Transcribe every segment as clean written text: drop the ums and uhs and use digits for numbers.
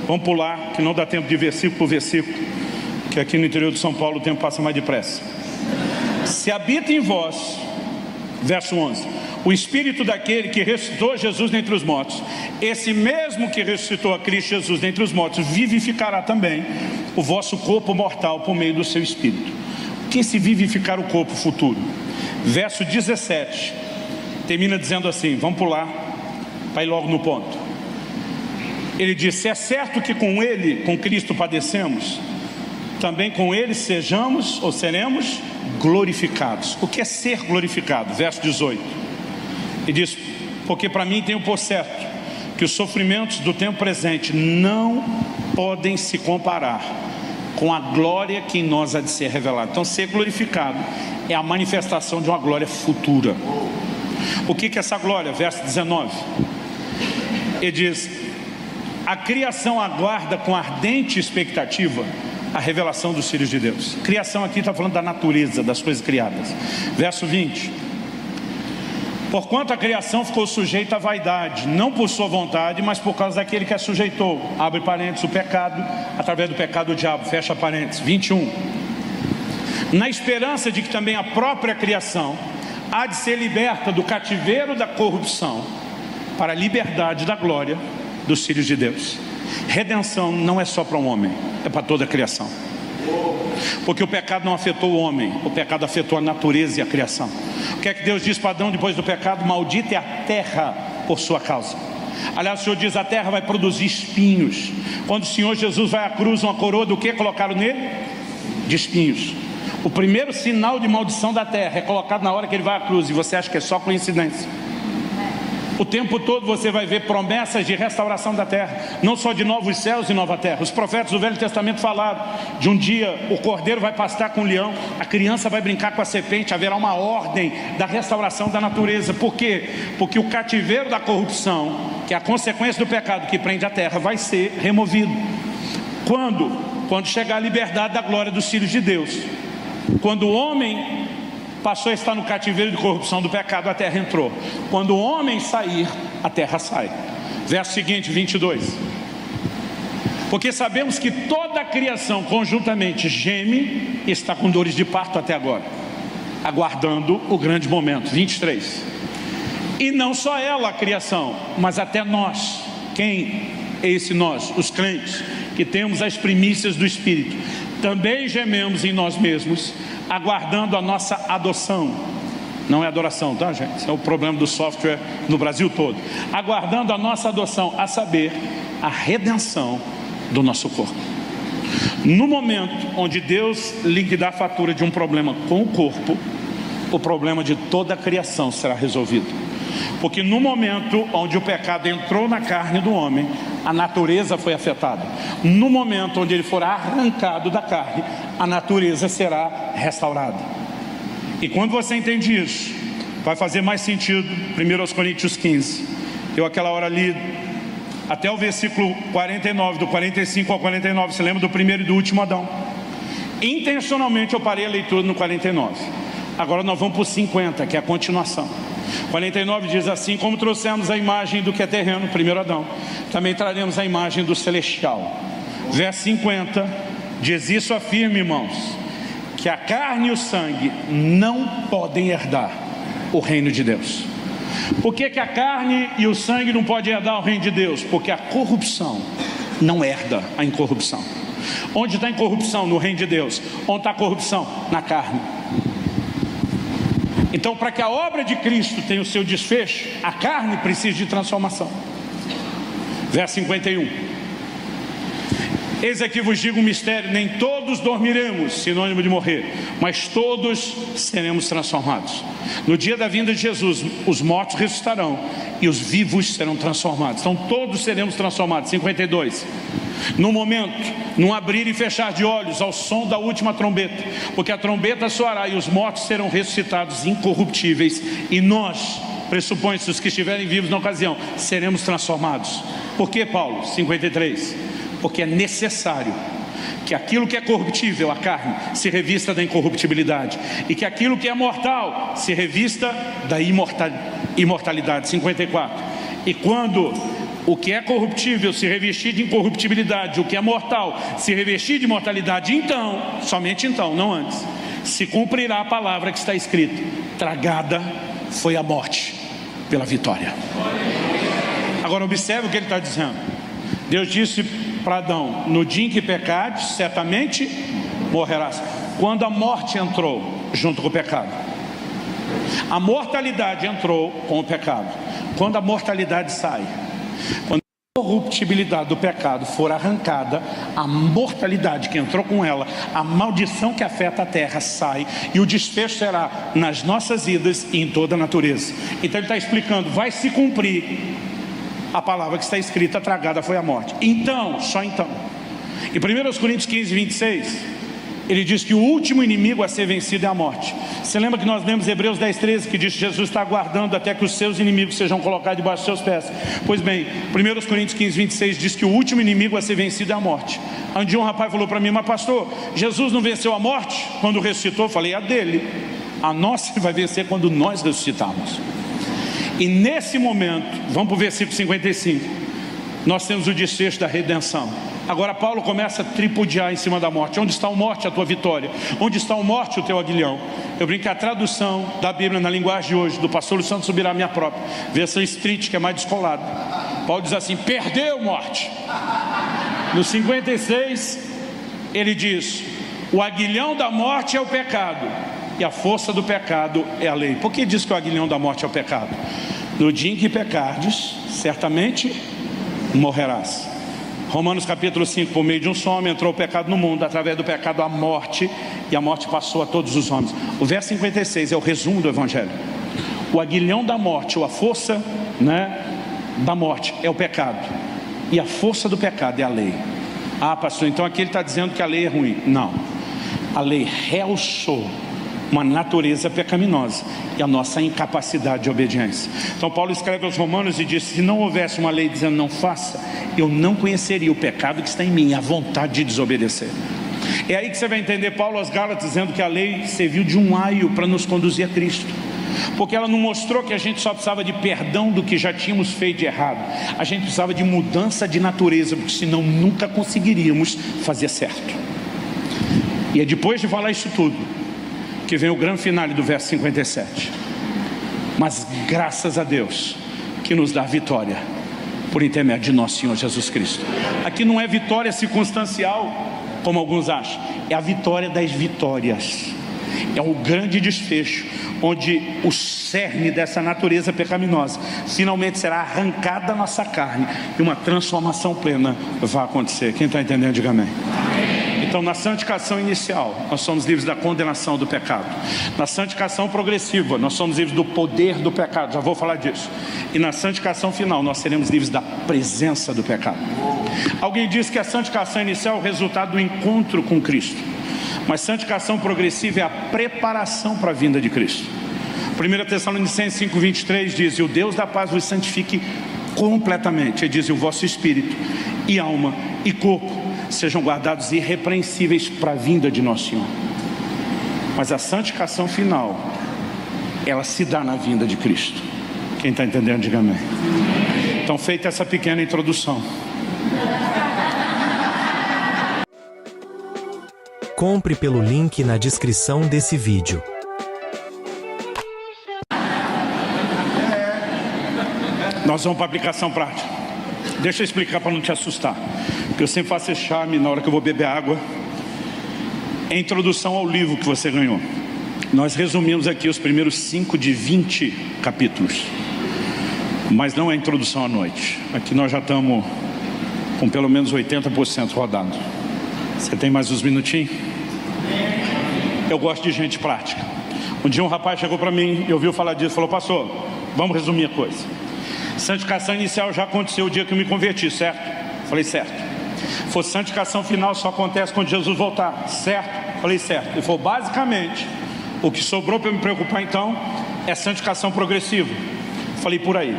Vamos pular, que não dá tempo de versículo por versículo, que aqui no interior de São Paulo o tempo passa mais depressa. Se habita em vós, verso 11, o Espírito daquele que ressuscitou Jesus dentre os mortos, esse mesmo que ressuscitou a Cristo Jesus dentre os mortos, vivificará também o vosso corpo mortal por meio do seu Espírito. O que é se vivificar o corpo futuro? Verso 17, termina dizendo assim, vamos pular, para ir logo no ponto. Ele diz, se é certo que com Ele, com Cristo padecemos, também com Ele sejamos ou seremos glorificados. O que é ser glorificado? Verso 18, ele diz, porque para mim tenho por certo que os sofrimentos do tempo presente não podem se comparar com a glória que em nós há de ser revelada. Então ser glorificado é a manifestação de uma glória futura. O que é essa glória? Verso 19, ele diz, a criação aguarda com ardente expectativa a revelação dos filhos de Deus. Criação aqui está falando da natureza, das coisas criadas. Verso 20, porquanto a criação ficou sujeita à vaidade, não por sua vontade, mas por causa daquele que a sujeitou. Abre parênteses, o pecado, através do pecado do diabo, fecha parênteses. 21, na esperança de que também a própria criação há de ser liberta do cativeiro da corrupção para a liberdade da glória dos filhos de Deus. Redenção não é só para um homem, é para toda a criação. Porque o pecado não afetou o homem, o pecado afetou a natureza e a criação. O que é que Deus diz para Adão depois do pecado? Maldita é a terra por sua causa. Aliás, o Senhor diz, a terra vai produzir espinhos. Quando o Senhor Jesus vai à cruz, uma coroa do que colocaram nele? De espinhos. O primeiro sinal de maldição da terra é colocado na hora que ele vai à cruz. E você acha que é só coincidência? O tempo todo você vai ver promessas de restauração da terra, não só de novos céus e nova terra. Os profetas do Velho Testamento falaram de um dia o cordeiro vai pastar com o leão, a criança vai brincar com a serpente, haverá uma ordem da restauração da natureza. Por quê? Porque o cativeiro da corrupção, que é a consequência do pecado que prende a terra, vai ser removido. Quando chegar a liberdade da glória dos filhos de Deus. Quando o homem passou a estar no cativeiro de corrupção do pecado, a terra entrou. Quando o homem sair, a terra sai. Verso seguinte, 22. Porque sabemos que toda a criação conjuntamente geme e está com dores de parto até agora, aguardando o grande momento. 23. E não só ela, a criação, mas até nós. Quem é esse nós? Os crentes, que temos as primícias do Espírito. Também gememos em nós mesmos, aguardando a nossa adoção. Não é adoração, tá, gente? Esse é o problema do software no Brasil todo. Aguardando a nossa adoção, a saber, a redenção do nosso corpo. No momento onde Deus liquidar a fatura de um problema com o corpo, o problema de toda a criação será resolvido. Porque no momento onde o pecado entrou na carne do homem, a natureza foi afetada. No momento onde ele for arrancado da carne, a natureza será restaurada. E quando você entende isso, vai fazer mais sentido 1 Coríntios 15. Eu aquela hora li até o versículo 49, do 45 ao 49. Você lembra do primeiro e do último Adão? Intencionalmente eu parei a leitura no 49. Agora nós vamos para o 50, que é a continuação. 49 diz assim: como trouxemos a imagem do que é terreno, primeiro Adão, também traremos a imagem do celestial. Verso 50 diz: isso afirma, irmãos, que a carne e o sangue não podem herdar o reino de Deus. Por que a carne e o sangue não podem herdar o reino de Deus? Porque a corrupção não herda a incorrupção. Onde está a incorrupção? No reino de Deus. Onde está a corrupção? Na carne. Então, para que a obra de Cristo tenha o seu desfecho, a carne precisa de transformação. Verso 51. Eis aqui vos digo um mistério: nem todos dormiremos, sinônimo de morrer, mas todos seremos transformados. No dia da vinda de Jesus, os mortos ressuscitarão e os vivos serão transformados. Então todos seremos transformados. 52. No momento, num abrir e fechar de olhos, ao som da última trombeta, porque a trombeta soará e os mortos serão ressuscitados incorruptíveis, e nós, pressupõe-se os que estiverem vivos na ocasião, seremos transformados. Por que, Paulo? 53. Porque é necessário que aquilo que é corruptível, a carne, se revista da incorruptibilidade, e que aquilo que é mortal se revista da imortalidade. 54. E quando O que é corruptível se revestir de incorruptibilidade, o que é mortal se revestir de mortalidade, então, somente então, não antes, se cumprirá a palavra que está escrita: tragada foi a morte pela vitória. Agora observe o que ele está dizendo. Deus disse para Adão: no dia em que pecares, certamente morrerás. Quando a morte entrou junto com o pecado, a mortalidade entrou com o pecado. Quando a mortalidade sai, quando a corruptibilidade do pecado for arrancada, a mortalidade que entrou com ela, a maldição que afeta a terra sai, e o desfecho será nas nossas vidas e em toda a natureza. Então ele está explicando: vai se cumprir a palavra que está escrita: tragada foi a morte. Então, só então. Em 1 Coríntios 15, 26, ele diz que o último inimigo a ser vencido é a morte. Você lembra que nós lemos Hebreus 10, 13, que diz que Jesus está aguardando até que os seus inimigos sejam colocados debaixo dos seus pés? Pois bem, 1 Coríntios 15, 26 diz que o último inimigo a ser vencido é a morte. Um dia um rapaz falou para mim: mas pastor, Jesus não venceu a morte quando ressuscitou? Eu falei: a dele. A nossa vai vencer quando nós ressuscitarmos. E nesse momento, vamos para o versículo 55, nós temos o desfecho da redenção. Agora Paulo começa a tripudiar em cima da morte. Onde está a morte, a tua vitória? Onde está a morte, o teu aguilhão? Eu brinco que a tradução da Bíblia na linguagem de hoje, do pastor Luciano Santos Subirá, minha própria versão street, que é mais descolada, Paulo diz assim: perdeu morte. No 56 ele diz: o aguilhão da morte é o pecado, e a força do pecado é a lei. Por que diz que o aguilhão da morte é o pecado? No dia em que pecardes, certamente morrerás. Romanos capítulo 5, por meio de um só homem entrou o pecado no mundo, através do pecado a morte, e a morte passou a todos os homens. O verso 56 é o resumo do Evangelho. O aguilhão da morte, ou a força, da morte é o pecado, e a força do pecado é a lei. Ah, pastor, então aqui ele está dizendo que a lei é ruim. Não, a lei realçou uma natureza pecaminosa e a nossa incapacidade de obediência. Então Paulo escreve aos Romanos e diz: se não houvesse uma lei dizendo não faça, eu não conheceria o pecado que está em mim, a vontade de desobedecer. É aí que você vai entender Paulo aos Gálatas dizendo que a lei serviu de um aio para nos conduzir a Cristo, porque ela não mostrou que a gente só precisava de perdão do que já tínhamos feito de errado. A gente precisava de mudança de natureza, porque senão nunca conseguiríamos fazer certo. E é depois de falar isso tudo que vem o grande finale do verso 57. Mas graças a Deus que nos dá vitória por intermédio de nosso Senhor Jesus Cristo. Aqui não é vitória circunstancial, como alguns acham, é a vitória das vitórias. É o grande desfecho, onde o cerne dessa natureza pecaminosa finalmente será arrancada da nossa carne e uma transformação plena vai acontecer. Quem está entendendo, diga amém. Então, na santificação inicial, nós somos livres da condenação do pecado. Na santificação progressiva, nós somos livres do poder do pecado, já vou falar disso. E na santificação final, nós seremos livres da presença do pecado. Alguém disse que a santificação inicial é o resultado do encontro com Cristo, mas santificação progressiva é a preparação para a vinda de Cristo. 1 Tessalonicenses 5:23 diz: e o Deus da paz vos santifique completamente. Ele diz: e o vosso espírito e alma e corpo sejam guardados irrepreensíveis para a vinda de nosso Senhor. Mas a santificação final, ela se dá na vinda de Cristo. Quem está entendendo, diga amém. Então, feita essa pequena introdução, compre pelo link na descrição desse vídeo. nós vamos para a aplicação prática. Deixa eu explicar para não te assustar, porque eu sempre faço esse charme na hora que eu vou beber água. É a introdução ao livro que você ganhou. Nós resumimos aqui os primeiros 5 de 20 capítulos, mas não é a introdução à noite. Aqui nós já estamos com pelo menos 80% rodado. Você tem mais uns minutinhos? Eu gosto de gente prática. Um dia um rapaz chegou para mim e ouviu falar disso, falou: pastor, vamos resumir a coisa. Santificação inicial já aconteceu o dia que eu me converti, certo? Falei: certo. Santificação final só acontece quando Jesus voltar, certo? Falei: certo. Ele falou: basicamente, o que sobrou para eu me preocupar então é santificação progressiva. Falei: por aí.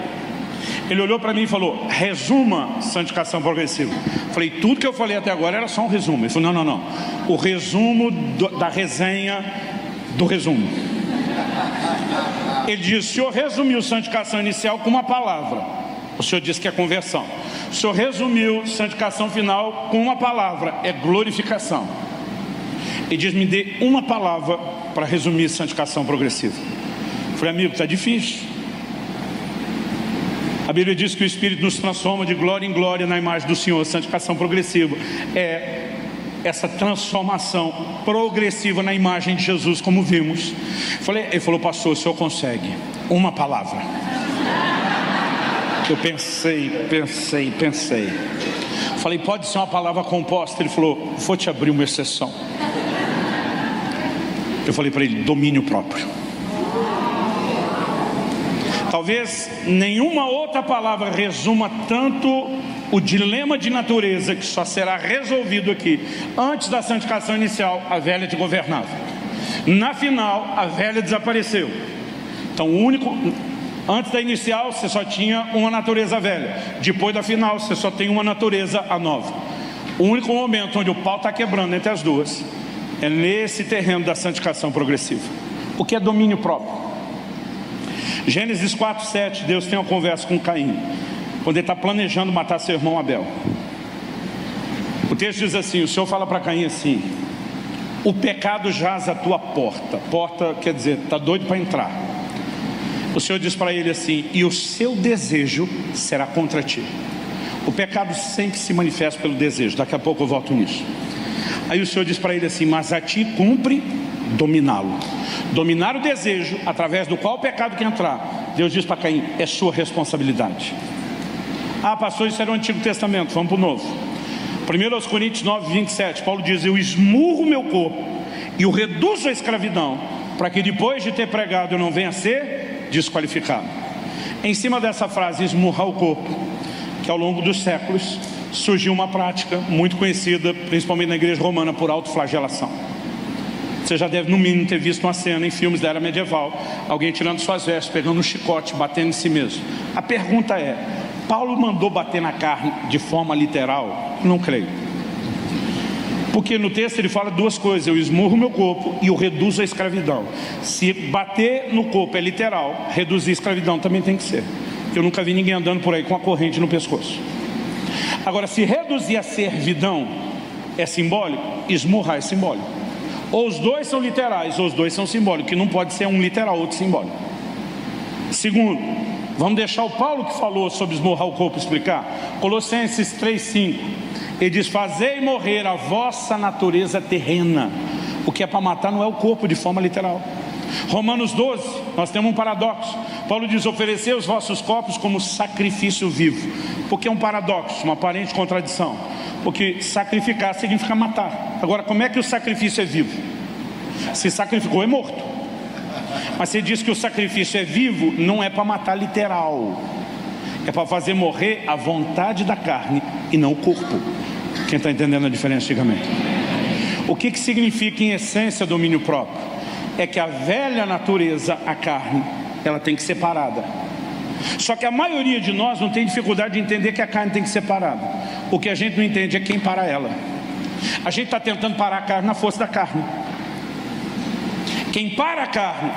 Ele olhou para mim e falou: resuma santificação progressiva. Falei: tudo que eu falei até agora era só um resumo. Ele falou: não. O resumo da resenha do resumo. Ele disse: o senhor resumiu santificação inicial com uma palavra. O Senhor disse que é conversão. O Senhor resumiu santificação final com uma palavra, é glorificação. E diz, me dê uma palavra para resumir santificação progressiva. Eu falei, amigo, está difícil. A Bíblia diz que o Espírito nos transforma de glória em glória na imagem do Senhor. Santificação progressiva é essa transformação progressiva na imagem de Jesus, como vimos. Ele falou, pastor, o senhor consegue uma palavra? Eu pensei. Falei, pode ser uma palavra composta? Ele falou, vou te abrir uma exceção. Eu falei para ele, domínio próprio. Talvez nenhuma outra palavra resuma tanto o dilema de natureza que só será resolvido aqui. Antes da santificação inicial, a velha te governava. Na final, a velha desapareceu. Então, antes da inicial, você só tinha uma natureza velha. Depois da final, você só tem uma natureza nova. O único momento onde o pau está quebrando entre as duas é nesse terreno da santificação progressiva. O que é domínio próprio? Gênesis 4:7, Deus tem uma conversa com Caim, quando ele está planejando matar seu irmão Abel. O texto diz assim, o Senhor fala para Caim assim, o pecado jaz à tua porta. Porta quer dizer, está doido para entrar. O Senhor diz para ele assim, e o seu desejo será contra ti. O pecado sempre se manifesta pelo desejo, daqui a pouco eu volto nisso. Aí o Senhor diz para ele assim, mas a ti cumpre dominá-lo. Dominar o desejo, através do qual o pecado quer entrar. Deus diz para Caim, é sua responsabilidade. Ah, pastor, isso era o Antigo Testamento, vamos para o Novo. 1 Coríntios 9:27, Paulo diz, eu esmurro o meu corpo e o reduzo à escravidão, para que depois de ter pregado eu não venha a ser desqualificado. Em cima dessa frase, esmurrar o corpo, que ao longo dos séculos surgiu uma prática muito conhecida, principalmente na igreja romana, por autoflagelação. Você já deve no mínimo ter visto uma cena em filmes da era medieval, alguém tirando suas vestes, pegando um chicote, batendo em si mesmo. A pergunta é, Paulo mandou bater na carne de forma literal? Não creio. Porque no texto ele fala duas coisas, eu esmurro meu corpo e o reduzo à escravidão. Se bater no corpo é literal, reduzir a escravidão também tem que ser. Eu nunca vi ninguém andando por aí com a corrente no pescoço. Agora, se reduzir a servidão é simbólico, esmurrar é simbólico. Ou os dois são literais, ou os dois são simbólicos, que não pode ser um literal, outro simbólico. Segundo, vamos deixar o Paulo que falou sobre esmurrar o corpo explicar. Colossenses 3:5, ele diz, fazei morrer a vossa natureza terrena. O que é para matar não é o corpo de forma literal. Romanos 12, nós temos um paradoxo. Paulo diz, oferecei os vossos corpos como sacrifício vivo. Porque é um paradoxo, uma aparente contradição. Porque sacrificar significa matar. Agora, como é que o sacrifício é vivo? Se sacrificou, é morto. Mas você diz que o sacrifício é vivo, não é para matar literal. É para fazer morrer a vontade da carne e não o corpo. Quem está entendendo a diferença, diga amém. O que significa em essência domínio próprio? É que a velha natureza, a carne, ela tem que ser parada. Só que a maioria de nós não tem dificuldade de entender que a carne tem que ser parada. O que a gente não entende é quem para ela. A gente está tentando parar a carne na força da carne. Quem para a carne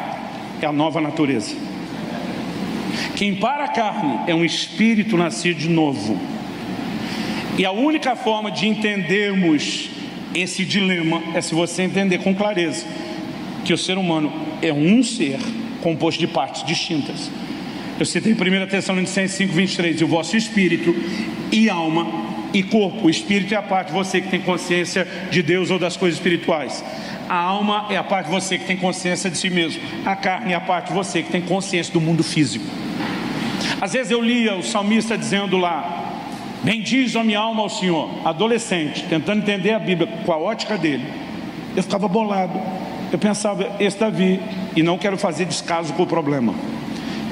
é a nova natureza. Quem para a carne é um espírito nascido de novo. E a única forma de entendermos esse dilema é se você entender com clareza que o ser humano é um ser composto de partes distintas. Eu citei 1 Tessalonicenses 5:23, e o vosso espírito e alma e corpo. O espírito é a parte de você que tem consciência de Deus ou das coisas espirituais. A alma é a parte de você que tem consciência de si mesmo. A carne é a parte de você que tem consciência do mundo físico. Às vezes eu lia o salmista dizendo lá, bendiz a minha alma ao Senhor. Adolescente, tentando entender a Bíblia com a ótica dele, eu ficava bolado. Eu pensava, esse Davi, e não quero fazer descaso com o problema.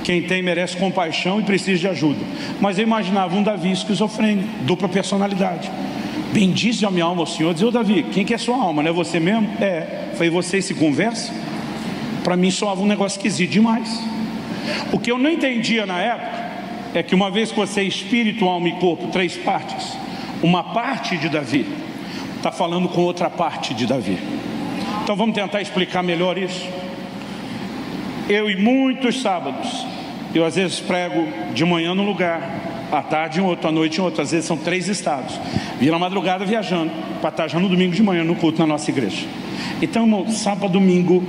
Quem tem merece compaixão e precisa de ajuda. Mas eu imaginava um Davi esquizofrênico, dupla personalidade. Bendize a minha alma ao Senhor. Dizia, ô Davi, quem que é sua alma? Não é você mesmo? É. Falei, vocês se conversam? Para mim soava um negócio esquisito demais. O que eu não entendia na época é que uma vez que você é espírito, alma e corpo, três partes, uma parte de Davi está falando com outra parte de Davi. Então vamos tentar explicar melhor isso. Eu e muitos sábados, eu às vezes prego de manhã num lugar, à tarde em outro, à noite em outro. Às vezes são 3 estados. Vira madrugada viajando para estar já no domingo de manhã no culto na nossa igreja. Então, irmão, sábado, domingo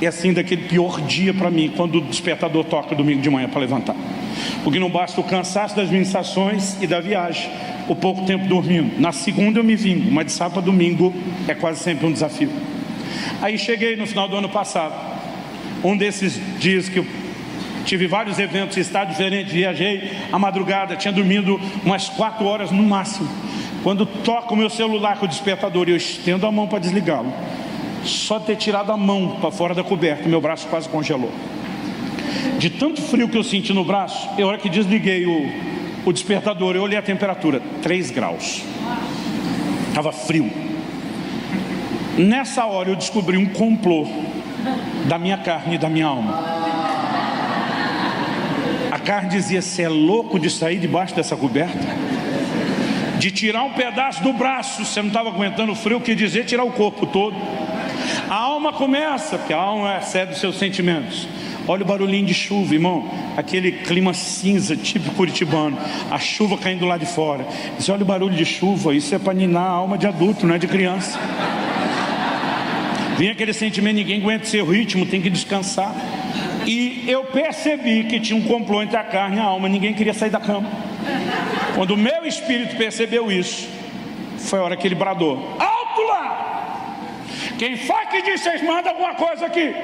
é assim daquele pior dia para mim, quando o despertador toca domingo de manhã para levantar. Porque não basta o cansaço das ministrações e da viagem, o pouco tempo dormindo. Na segunda eu me vingo, mas de sábado a domingo é quase sempre um desafio. Aí cheguei no final do ano passado, um desses dias que eu tive vários eventos em estado diferente, viajei à madrugada, tinha dormido umas 4 horas no máximo. Quando toca o meu celular com o despertador e eu estendo a mão para desligá-lo, só ter tirado a mão para fora da coberta, meu braço quase congelou. De tanto frio que eu senti no braço, a hora que desliguei o despertador, eu olhei a temperatura, 3 graus. Estava frio. Nessa hora eu descobri um complô da minha carne e da minha alma. A carne dizia: você é louco de sair debaixo dessa coberta? De tirar um pedaço do braço, você não estava aguentando o frio, quer dizer tirar o corpo todo. A alma começa, porque a alma é a sede dos seus sentimentos. Olha o barulhinho de chuva, irmão. Aquele clima cinza, tipo curitibano. A chuva caindo lá de fora. Você olha o barulho de chuva, isso é para ninar a alma de adulto, não é de criança. Vem aquele sentimento, ninguém aguenta seu ritmo, tem que descansar. E eu percebi que tinha um complô entre a carne e a alma, ninguém queria sair da cama. Quando o meu espírito percebeu isso, foi a hora que ele bradou: alto lá! Quem foi que disse vocês mandam alguma coisa aqui?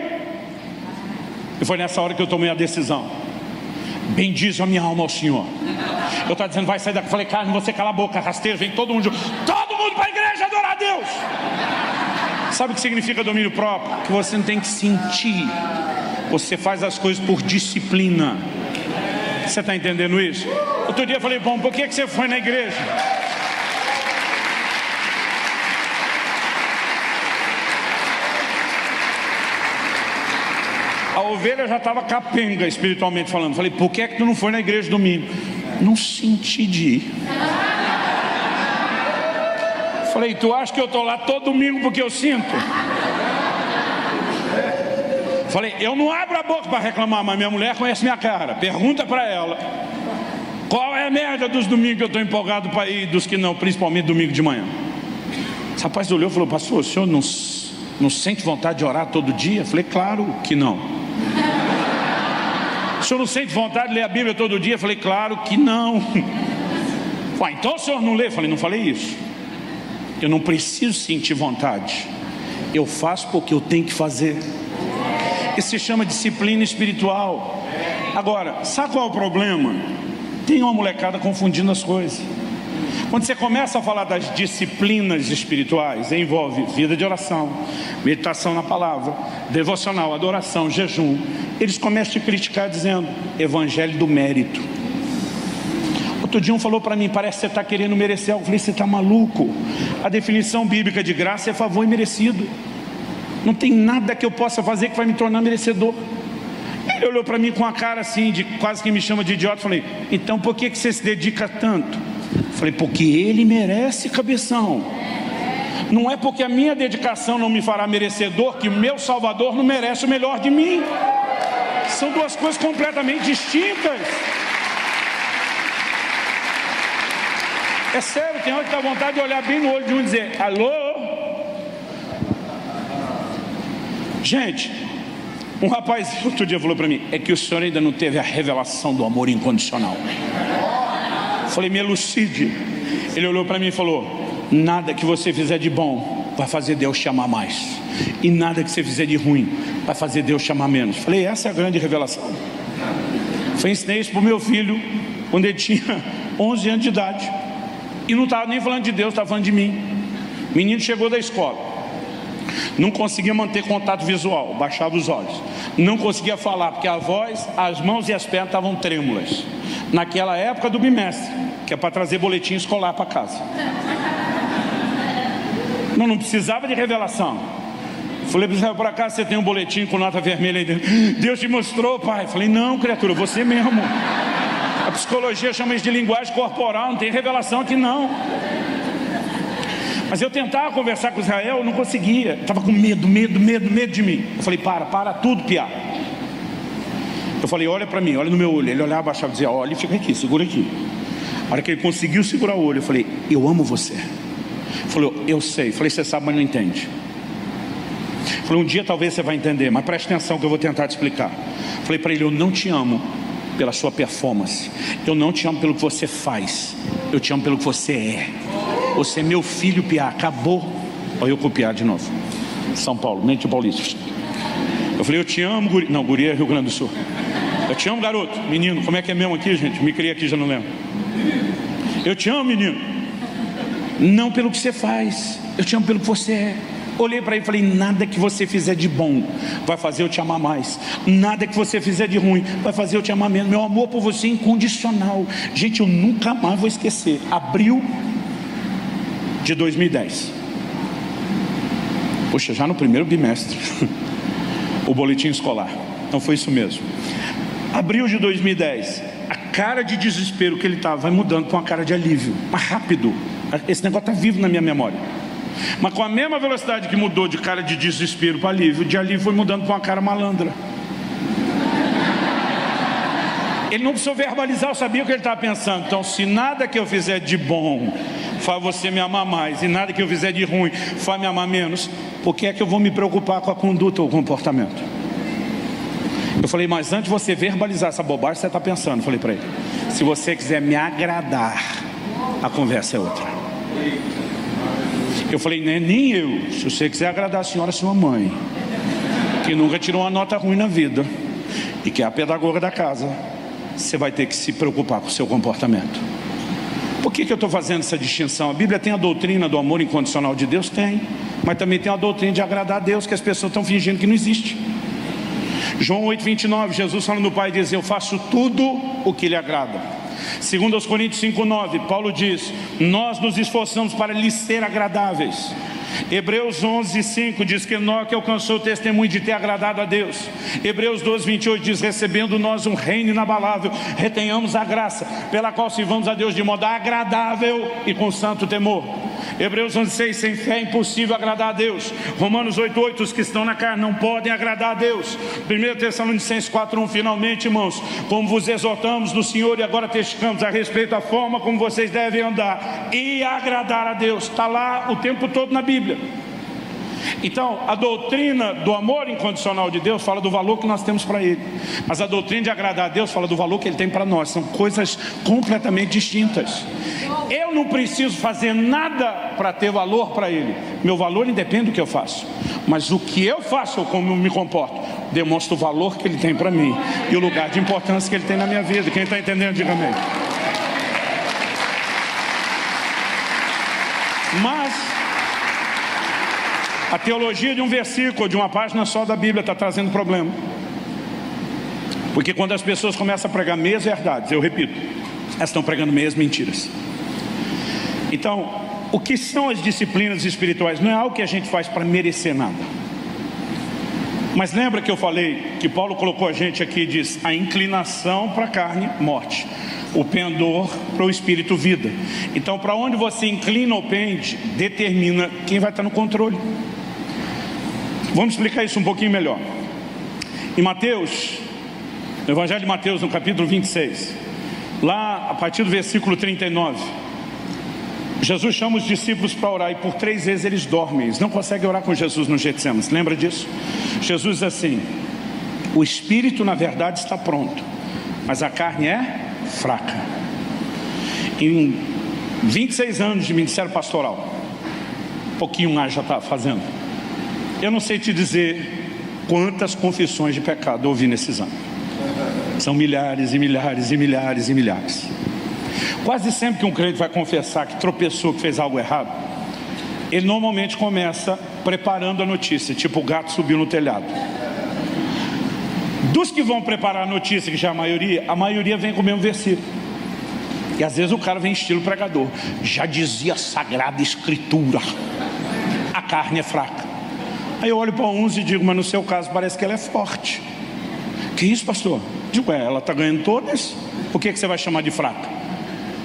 E foi nessa hora que eu tomei a decisão. Bendize a minha alma ao Senhor. Eu estava dizendo: vai sair daqui. Eu falei: carne, você cala a boca, rasteiro, vem todo mundo para a igreja adorar a Deus. Sabe o que significa domínio próprio? Que você não tem que sentir. Você faz as coisas por disciplina. Você está entendendo isso? Outro dia eu falei: bom, por que você foi na igreja? A ovelha já estava capenga, espiritualmente falando. Falei: por que é que tu não foi na igreja domingo? Não senti de ir. Falei: tu acha que eu estou lá todo domingo porque eu sinto? Falei: eu não abro a boca para reclamar, mas minha mulher conhece minha cara. Pergunta para ela qual é a média dos domingos que eu estou empolgado para ir, dos que não, principalmente domingo de manhã. Esse rapaz olhou e falou: pastor, o senhor não sente vontade de orar todo dia? Falei: claro que não. O senhor não sente vontade de ler a Bíblia todo dia? Falei: claro que não. Ué, então o senhor não lê? Falei: não falei isso. Eu não preciso sentir vontade. Eu faço porque eu tenho que fazer. Isso se chama disciplina espiritual. Agora, sabe qual é o problema? Tem uma molecada confundindo as coisas. Quando você começa a falar das disciplinas espirituais, envolve vida de oração, meditação na palavra, devocional, adoração, jejum. Eles começam a te criticar dizendo: evangelho do mérito. Outro dia um falou para mim: parece que você está querendo merecer algo. Eu falei: você está maluco? A definição bíblica de graça é favor imerecido. Não tem nada que eu possa fazer que vai me tornar merecedor. Ele olhou para mim com a cara assim, de quase que me chama de idiota. Falei: então por que você se dedica tanto? Falei: porque ele merece, cabeção. Não é porque a minha dedicação não me fará merecedor que o meu Salvador não merece o melhor de mim. São duas coisas completamente distintas. É sério, tem hora que dá vontade de olhar bem no olho de um e dizer: alô? Gente, um rapaz outro dia falou para mim: é que o senhor ainda não teve a revelação do amor incondicional. Falei: me elucide. Ele olhou para mim e falou: nada que você fizer de bom vai fazer Deus te amar mais, e nada que você fizer de ruim vai fazer Deus te amar menos. Falei: essa é a grande revelação. Ensinei isso para o meu filho quando ele tinha 11 anos de idade. E não estava nem falando de Deus, estava falando de mim. O menino chegou da escola, não conseguia manter contato visual, baixava os olhos, não conseguia falar, porque a voz, as mãos e as pernas estavam trêmulas. Naquela época do bimestre, que é para trazer boletim escolar para casa. Não precisava de revelação. Falei: por acaso você tem um boletim com nota vermelha aí dentro? Deus te mostrou, pai. Falei: não, criatura, você mesmo. A psicologia chama isso de linguagem corporal, não tem revelação aqui não. Mas eu tentava conversar com Israel, eu não conseguia. Estava com medo de mim. Eu falei: para tudo, piá. Eu falei, olha para mim, olha no meu olho. Ele olhava, abaixava e dizia, olha e fica aqui, segura aqui. A hora que ele conseguiu segurar o olho, eu falei, eu amo você. Ele falou, eu sei. Eu falei, você sabe, mas não entende. Eu falei, um dia talvez você vai entender, mas preste atenção que eu vou tentar te explicar. Eu falei para ele, eu não te amo pela sua performance. Eu não te amo pelo que você faz. Eu te amo pelo que você é. Você é meu filho, Piá. Acabou. Olha eu copiar de novo. São Paulo, mente paulista. Eu falei, eu te amo, guri. Não, guri é Rio Grande do Sul. Eu te amo, garoto. Menino, como é que é mesmo aqui, gente? Me criei aqui, já não lembro. Eu te amo, menino. Não pelo que você faz. Eu te amo pelo que você é. Olhei para ele e falei, nada que você fizer de bom vai fazer eu te amar mais. Nada que você fizer de ruim vai fazer eu te amar menos. Meu amor por você é incondicional. Gente, eu nunca mais vou esquecer. Abril de 2010. Poxa, já no primeiro bimestre. O boletim escolar. Então foi isso mesmo. Abril de 2010. A cara de desespero que ele estava vai mudando para uma cara de alívio. Mas rápido. Esse negócio está vivo na minha memória. Mas com a mesma velocidade que mudou de cara de desespero para alívio, de alívio foi mudando para uma cara malandra. Ele não precisou verbalizar, eu sabia o que ele estava pensando. Então, se nada que eu fizer de bom faz você me amar mais, e nada que eu fizer de ruim faz me amar menos, por que é que eu vou me preocupar com a conduta ou o comportamento? Eu falei, mas antes de você verbalizar essa bobagem, você está pensando. Eu falei para ele, se você quiser me agradar, a conversa é outra. Eu falei, nem eu. Se você quiser agradar a senhora, sua mãe, que nunca tirou uma nota ruim na vida e que é a pedagoga da casa, você vai ter que se preocupar com o seu comportamento. Por que eu estou fazendo essa distinção? A Bíblia tem a doutrina do amor incondicional de Deus? Tem. Mas também tem a doutrina de agradar a Deus, que as pessoas estão fingindo que não existe. João 8,29, Jesus falando do Pai diz, eu faço tudo o que lhe agrada. Segundo aos Coríntios 5,9, Paulo diz, nós nos esforçamos para lhes ser agradáveis. Hebreus 11,5 diz que Enoque alcançou o testemunho de ter agradado a Deus. Hebreus 12,28 diz, recebendo nós um reino inabalável, retenhamos a graça, pela qual sirvamos a Deus de modo agradável e com santo temor. Hebreus 11,6, sem fé é impossível agradar a Deus. Romanos 8,8, os que estão na carne não podem agradar a Deus. 1 Tessalonicenses 4,1, finalmente, irmãos, como vos exortamos no Senhor e agora testificamos a respeito da forma como vocês devem andar e agradar a Deus. Está lá o tempo todo na Bíblia. Então, a doutrina do amor incondicional de Deus fala do valor que nós temos para Ele. Mas a doutrina de agradar a Deus fala do valor que Ele tem para nós. São coisas completamente distintas. Eu não preciso fazer nada para ter valor para Ele. Meu valor independe do que eu faço. Mas o que eu faço ou como eu me comporto demonstra o valor que Ele tem para mim e o lugar de importância que Ele tem na minha vida. Quem está entendendo, diga amém. Mas a teologia de um versículo, de uma página só da Bíblia está trazendo problema. Porque quando as pessoas começam a pregar meias verdades, eu repito, elas estão pregando meias mentiras. Então, o que são as disciplinas espirituais? Não é algo que a gente faz para merecer nada. Mas lembra que eu falei que Paulo colocou a gente aqui e diz, a inclinação para a carne, morte. O pendor para o espírito, vida. Então, para onde você inclina ou pende, determina quem vai estar no controle. Vamos explicar isso um pouquinho melhor. Em Mateus, no Evangelho de Mateus, no capítulo 26, lá a partir do versículo 39, Jesus chama os discípulos para orar e por 3 vezes eles dormem. Eles não conseguem orar com Jesus no Getsêmanis. Lembra disso? Jesus diz assim, o espírito na verdade está pronto, mas a carne é fraca. Em 26 anos de ministério pastoral, um pouquinho mais já está fazendo, eu não sei te dizer quantas confissões de pecado eu ouvi nesses anos. São milhares e milhares e milhares e milhares. Quase sempre que um crente vai confessar que tropeçou, que fez algo errado, ele normalmente começa preparando a notícia, tipo o gato subiu no telhado. Dos que vão preparar a notícia, que já é a maioria vem com o mesmo versículo. E às vezes o cara vem estilo pregador. Já dizia a Sagrada Escritura, a carne é fraca. Aí eu olho para uns e digo, mas no seu caso parece que ela é forte. Que isso, pastor? Digo, ela está ganhando todas, por que você vai chamar de fraca?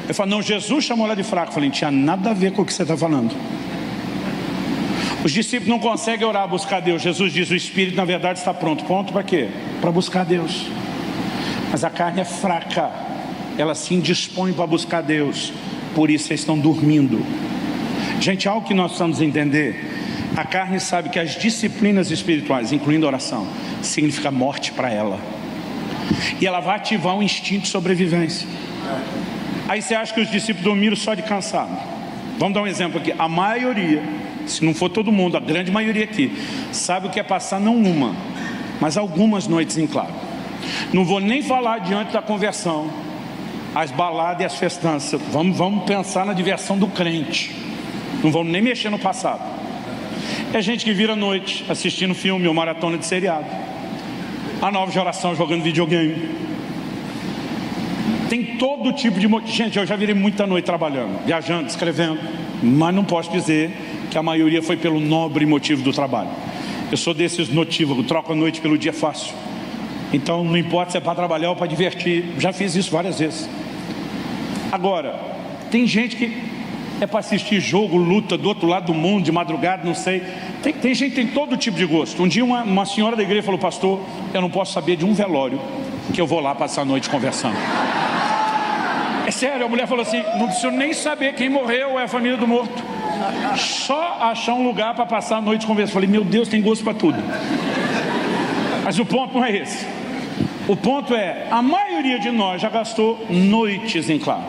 Ele fala, não, Jesus chamou ela de fraca. Eu falei, não tinha nada a ver com o que você está falando. Os discípulos não conseguem orar, buscar Deus. Jesus diz, o Espírito na verdade está pronto. Pronto para quê? Para buscar Deus. Mas a carne é fraca, ela se indispõe para buscar Deus, por isso eles estão dormindo. Gente, algo que nós precisamos entender: a carne sabe que as disciplinas espirituais, incluindo oração, significa morte para ela, e ela vai ativar um instinto de sobrevivência. Aí você acha que os discípulos dormiram só de cansado? Vamos dar um exemplo aqui. A maioria, se não for todo mundo, a grande maioria aqui, sabe o que é passar não uma, mas algumas noites em claro. Não vou nem falar diante da conversão, as baladas e as festanças. Vamos pensar na diversão do crente. Não vamos nem mexer no passado. É gente que vira à noite assistindo filme ou maratona de seriado, a nova geração jogando videogame. Tem todo tipo de motivo. Gente, eu já virei muita noite trabalhando, viajando, escrevendo, mas não posso dizer que a maioria foi pelo nobre motivo do trabalho. Eu sou desses notívagos, troco a noite pelo dia fácil. Então não importa se é para trabalhar ou para divertir. Já fiz isso várias vezes. Agora, tem gente que é para assistir jogo, luta do outro lado do mundo, de madrugada, não sei. Tem gente que tem todo tipo de gosto. Um dia uma senhora da igreja falou: pastor, eu não posso saber de um velório que eu vou lá passar a noite conversando. É sério, a mulher falou assim: não preciso nem saber quem morreu ou é a família do morto, só achar um lugar para passar a noite conversando. Falei: meu Deus, tem gosto para tudo. Mas o ponto não é esse. O ponto é, a maioria de nós já gastou noites em claro.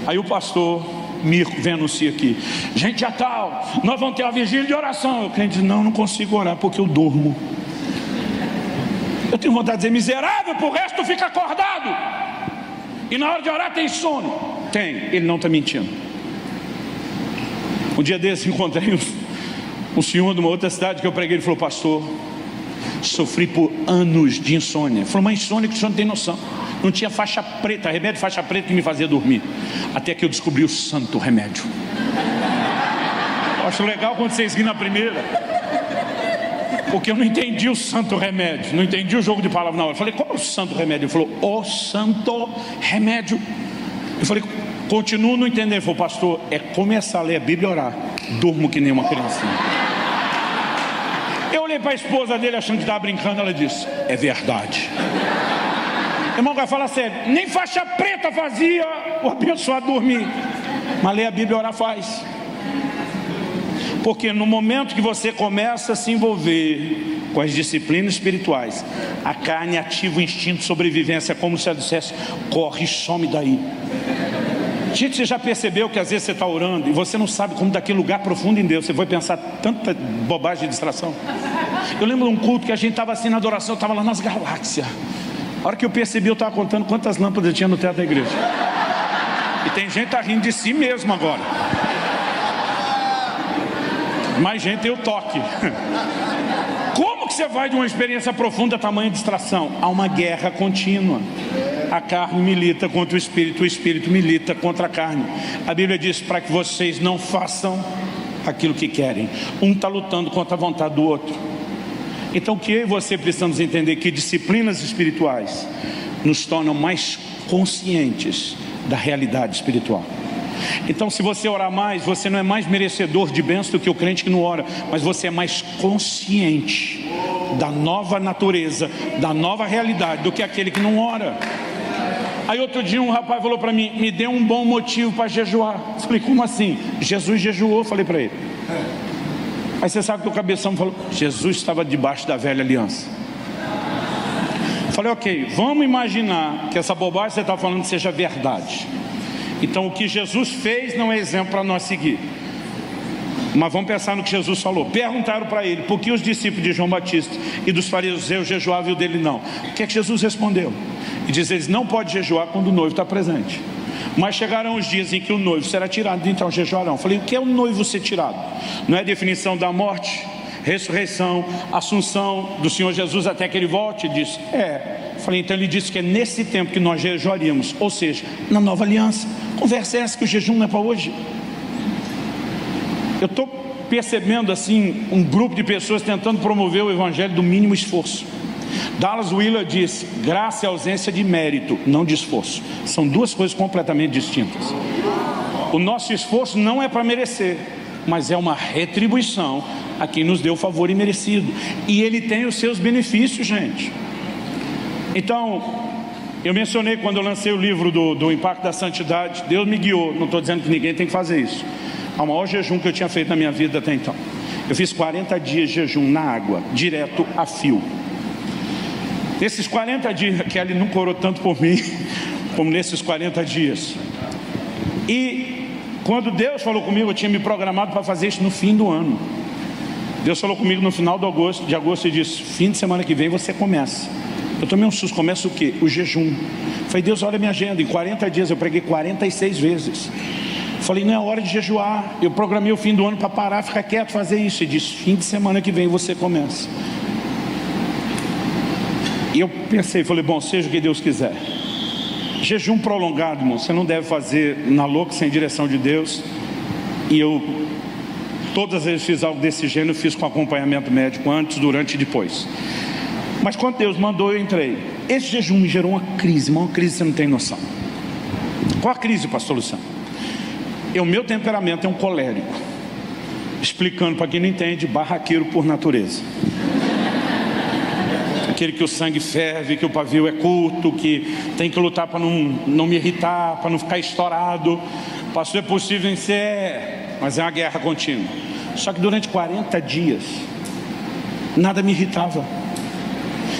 Aí o pastor Mirko vem anunciar aqui: gente, já tal, nós vamos ter uma vigília de oração. O crente diz: não consigo orar porque eu durmo. Eu tenho vontade de dizer: miserável, por resto tu fica acordado. E na hora de orar tem sono. Tem, ele não está mentindo. Um dia desse encontrei um senhor de uma outra cidade que eu preguei. Ele falou: pastor, sofri por anos de insônia. Ele falou: mas insônia que o senhor não tem noção. Não tinha faixa preta, remédio de faixa preta que me fazia dormir. Até que eu descobri o santo remédio. Eu acho legal quando vocês riram na primeira, porque eu não entendi o santo remédio, não entendi o jogo de palavras na hora. Eu falei: qual é o santo remédio? Ele falou: o santo remédio. Eu falei: continuo não entendendo. Ele falou: pastor, é começar a ler a Bíblia e orar. Durmo que nem uma criancinha. Eu olhei para a esposa dele achando que estava brincando. Ela disse: é verdade. Irmão, vai falar sério, nem faixa preta fazia o abençoado dormir, mas ler a Bíblia e orar faz. Porque no momento que você começa a se envolver com as disciplinas espirituais, a carne ativa o instinto de sobrevivência, como se ela dissesse: corre, some daí. Gente, você já percebeu que às vezes você está orando e você não sabe como daquele lugar profundo em Deus você vai pensar tanta bobagem de distração? Eu lembro de um culto que a gente estava assim na adoração, eu estava lá nas galáxias. A hora que eu percebi, eu estava contando quantas lâmpadas tinha no teto da igreja. E tem gente que está rindo de si mesmo agora. Mais gente tem o toque. Como que você vai de uma experiência profunda a tamanha distração? Há uma guerra contínua. A carne milita contra o espírito milita contra a carne. A Bíblia diz para que vocês não façam aquilo que querem. Um está lutando contra a vontade do outro. Então o que eu e você precisamos entender? Que disciplinas espirituais nos tornam mais conscientes da realidade espiritual. Então, se você orar mais, você não é mais merecedor de bênção do que o crente que não ora, mas você é mais consciente da nova natureza, da nova realidade do que aquele que não ora. Aí outro dia um rapaz falou para mim: me dê um bom motivo para jejuar. Eu falei: como assim? Jesus jejuou, falei para ele. Aí você sabe que o cabeção falou: Jesus estava debaixo da velha aliança. Eu falei: ok, vamos imaginar que essa bobagem que você está falando seja verdade. Então o que Jesus fez não é exemplo para nós seguir. Mas vamos pensar no que Jesus falou. Perguntaram para ele: por que os discípulos de João Batista e dos fariseus jejuavam e o dele não? O que é que Jesus respondeu? E diz: eles não podem jejuar quando o noivo está presente. Mas chegarão os dias em que o noivo será tirado, então jejuarão. Falei: o que é o noivo ser tirado? Não é a definição da morte, ressurreição, assunção do Senhor Jesus até que ele volte? Ele disse: é. Falei: então ele disse que é nesse tempo que nós jejuaríamos, ou seja, na nova aliança. Conversa é essa que o jejum não é para hoje? Eu estou percebendo assim um grupo de pessoas tentando promover o evangelho do mínimo esforço. Dallas Willard disse: graça é ausência de mérito, não de esforço. São duas coisas completamente distintas. O nosso esforço não é para merecer, mas é uma retribuição a quem nos deu o favor imerecido. E ele tem os seus benefícios, gente. Então, Eu mencionei quando eu lancei o livro do Impacto da Santidade, Deus me guiou, não estou dizendo que ninguém tem que fazer isso, ao maior jejum que eu tinha feito na minha vida até então. Eu fiz 40 dias de jejum na água, direto a fio. Nesses 40 dias, Kelly nunca orou tanto por mim, como nesses 40 dias. E quando Deus falou comigo, eu tinha me programado para fazer isso no fim do ano. Deus falou comigo no final de agosto e disse, fim de semana que vem você começa. Eu tomei um susto, começa o quê? O jejum. Falei, Deus, olha a minha agenda, em 40 dias eu preguei 46 vezes. Falei, não é hora de jejuar. Eu programei o fim do ano para parar, ficar quieto, fazer isso. E disse, fim de semana que vem você começa. E eu pensei, falei, bom, seja o que Deus quiser. Jejum prolongado, irmão, você não deve fazer na louca, sem direção de Deus. E eu, todas as vezes fiz algo desse gênero, fiz com acompanhamento médico, antes, durante e depois. Mas quando Deus mandou, eu entrei. Esse jejum me gerou uma crise você não tem noção. Qual a crise, pastor Luciano? O meu temperamento é um colérico. Explicando para quem não entende, barraqueiro por natureza. Aquele que o sangue ferve, que o pavio é curto, que tem que lutar para não me irritar, para não ficar estourado. Pastor, é possível vencer, mas é uma guerra contínua. Só que durante 40 dias, nada me irritava.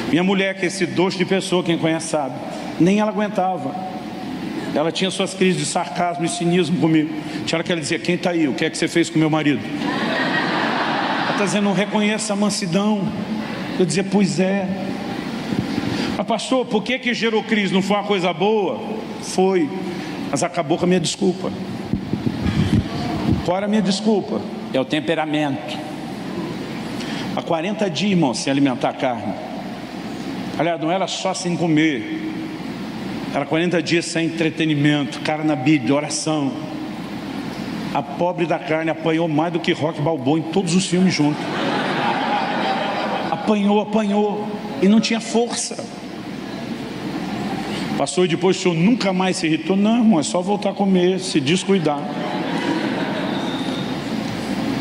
Minha mulher, que é esse doce de pessoa, quem conhece sabe, nem ela aguentava. Ela tinha suas crises de sarcasmo e cinismo comigo. Tinha hora que ela dizia, quem está aí? O que é que você fez com meu marido? Ela está dizendo, não reconheça a mansidão. Eu dizia, pois é. Mas pastor, por que gerou crise? Não foi uma coisa boa? Foi, mas acabou com a minha desculpa. Qual era a minha desculpa? É o temperamento. Há 40 dias, irmão, sem alimentar carne. Aliás, não era só sem comer. Era 40 dias sem entretenimento, cara na Bíblia, oração. A pobre da carne apanhou mais do que Rock Balboa em todos os filmes juntos. Apanhou e não tinha força. Passou e depois o senhor nunca mais se irritou. Não, irmão, é só voltar a comer, se descuidar.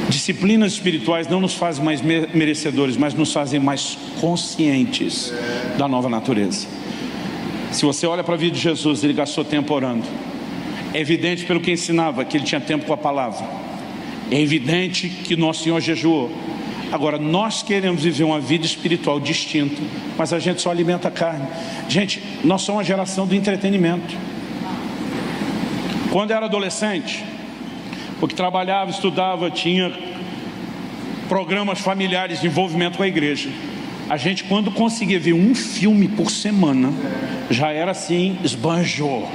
Disciplinas espirituais não nos fazem mais merecedores, mas nos fazem mais conscientes da nova natureza. Se você olha para a vida de Jesus, ele gastou tempo orando. É evidente pelo que ensinava que ele tinha tempo com a palavra. É evidente que nosso Senhor jejuou. Agora, nós queremos viver uma vida espiritual distinta, mas a gente só alimenta a carne. Gente, nós somos uma geração do entretenimento. Quando eu era adolescente, porque trabalhava, estudava, tinha programas familiares de envolvimento com a igreja. A gente, quando conseguia ver um filme por semana, já era assim, esbanjou.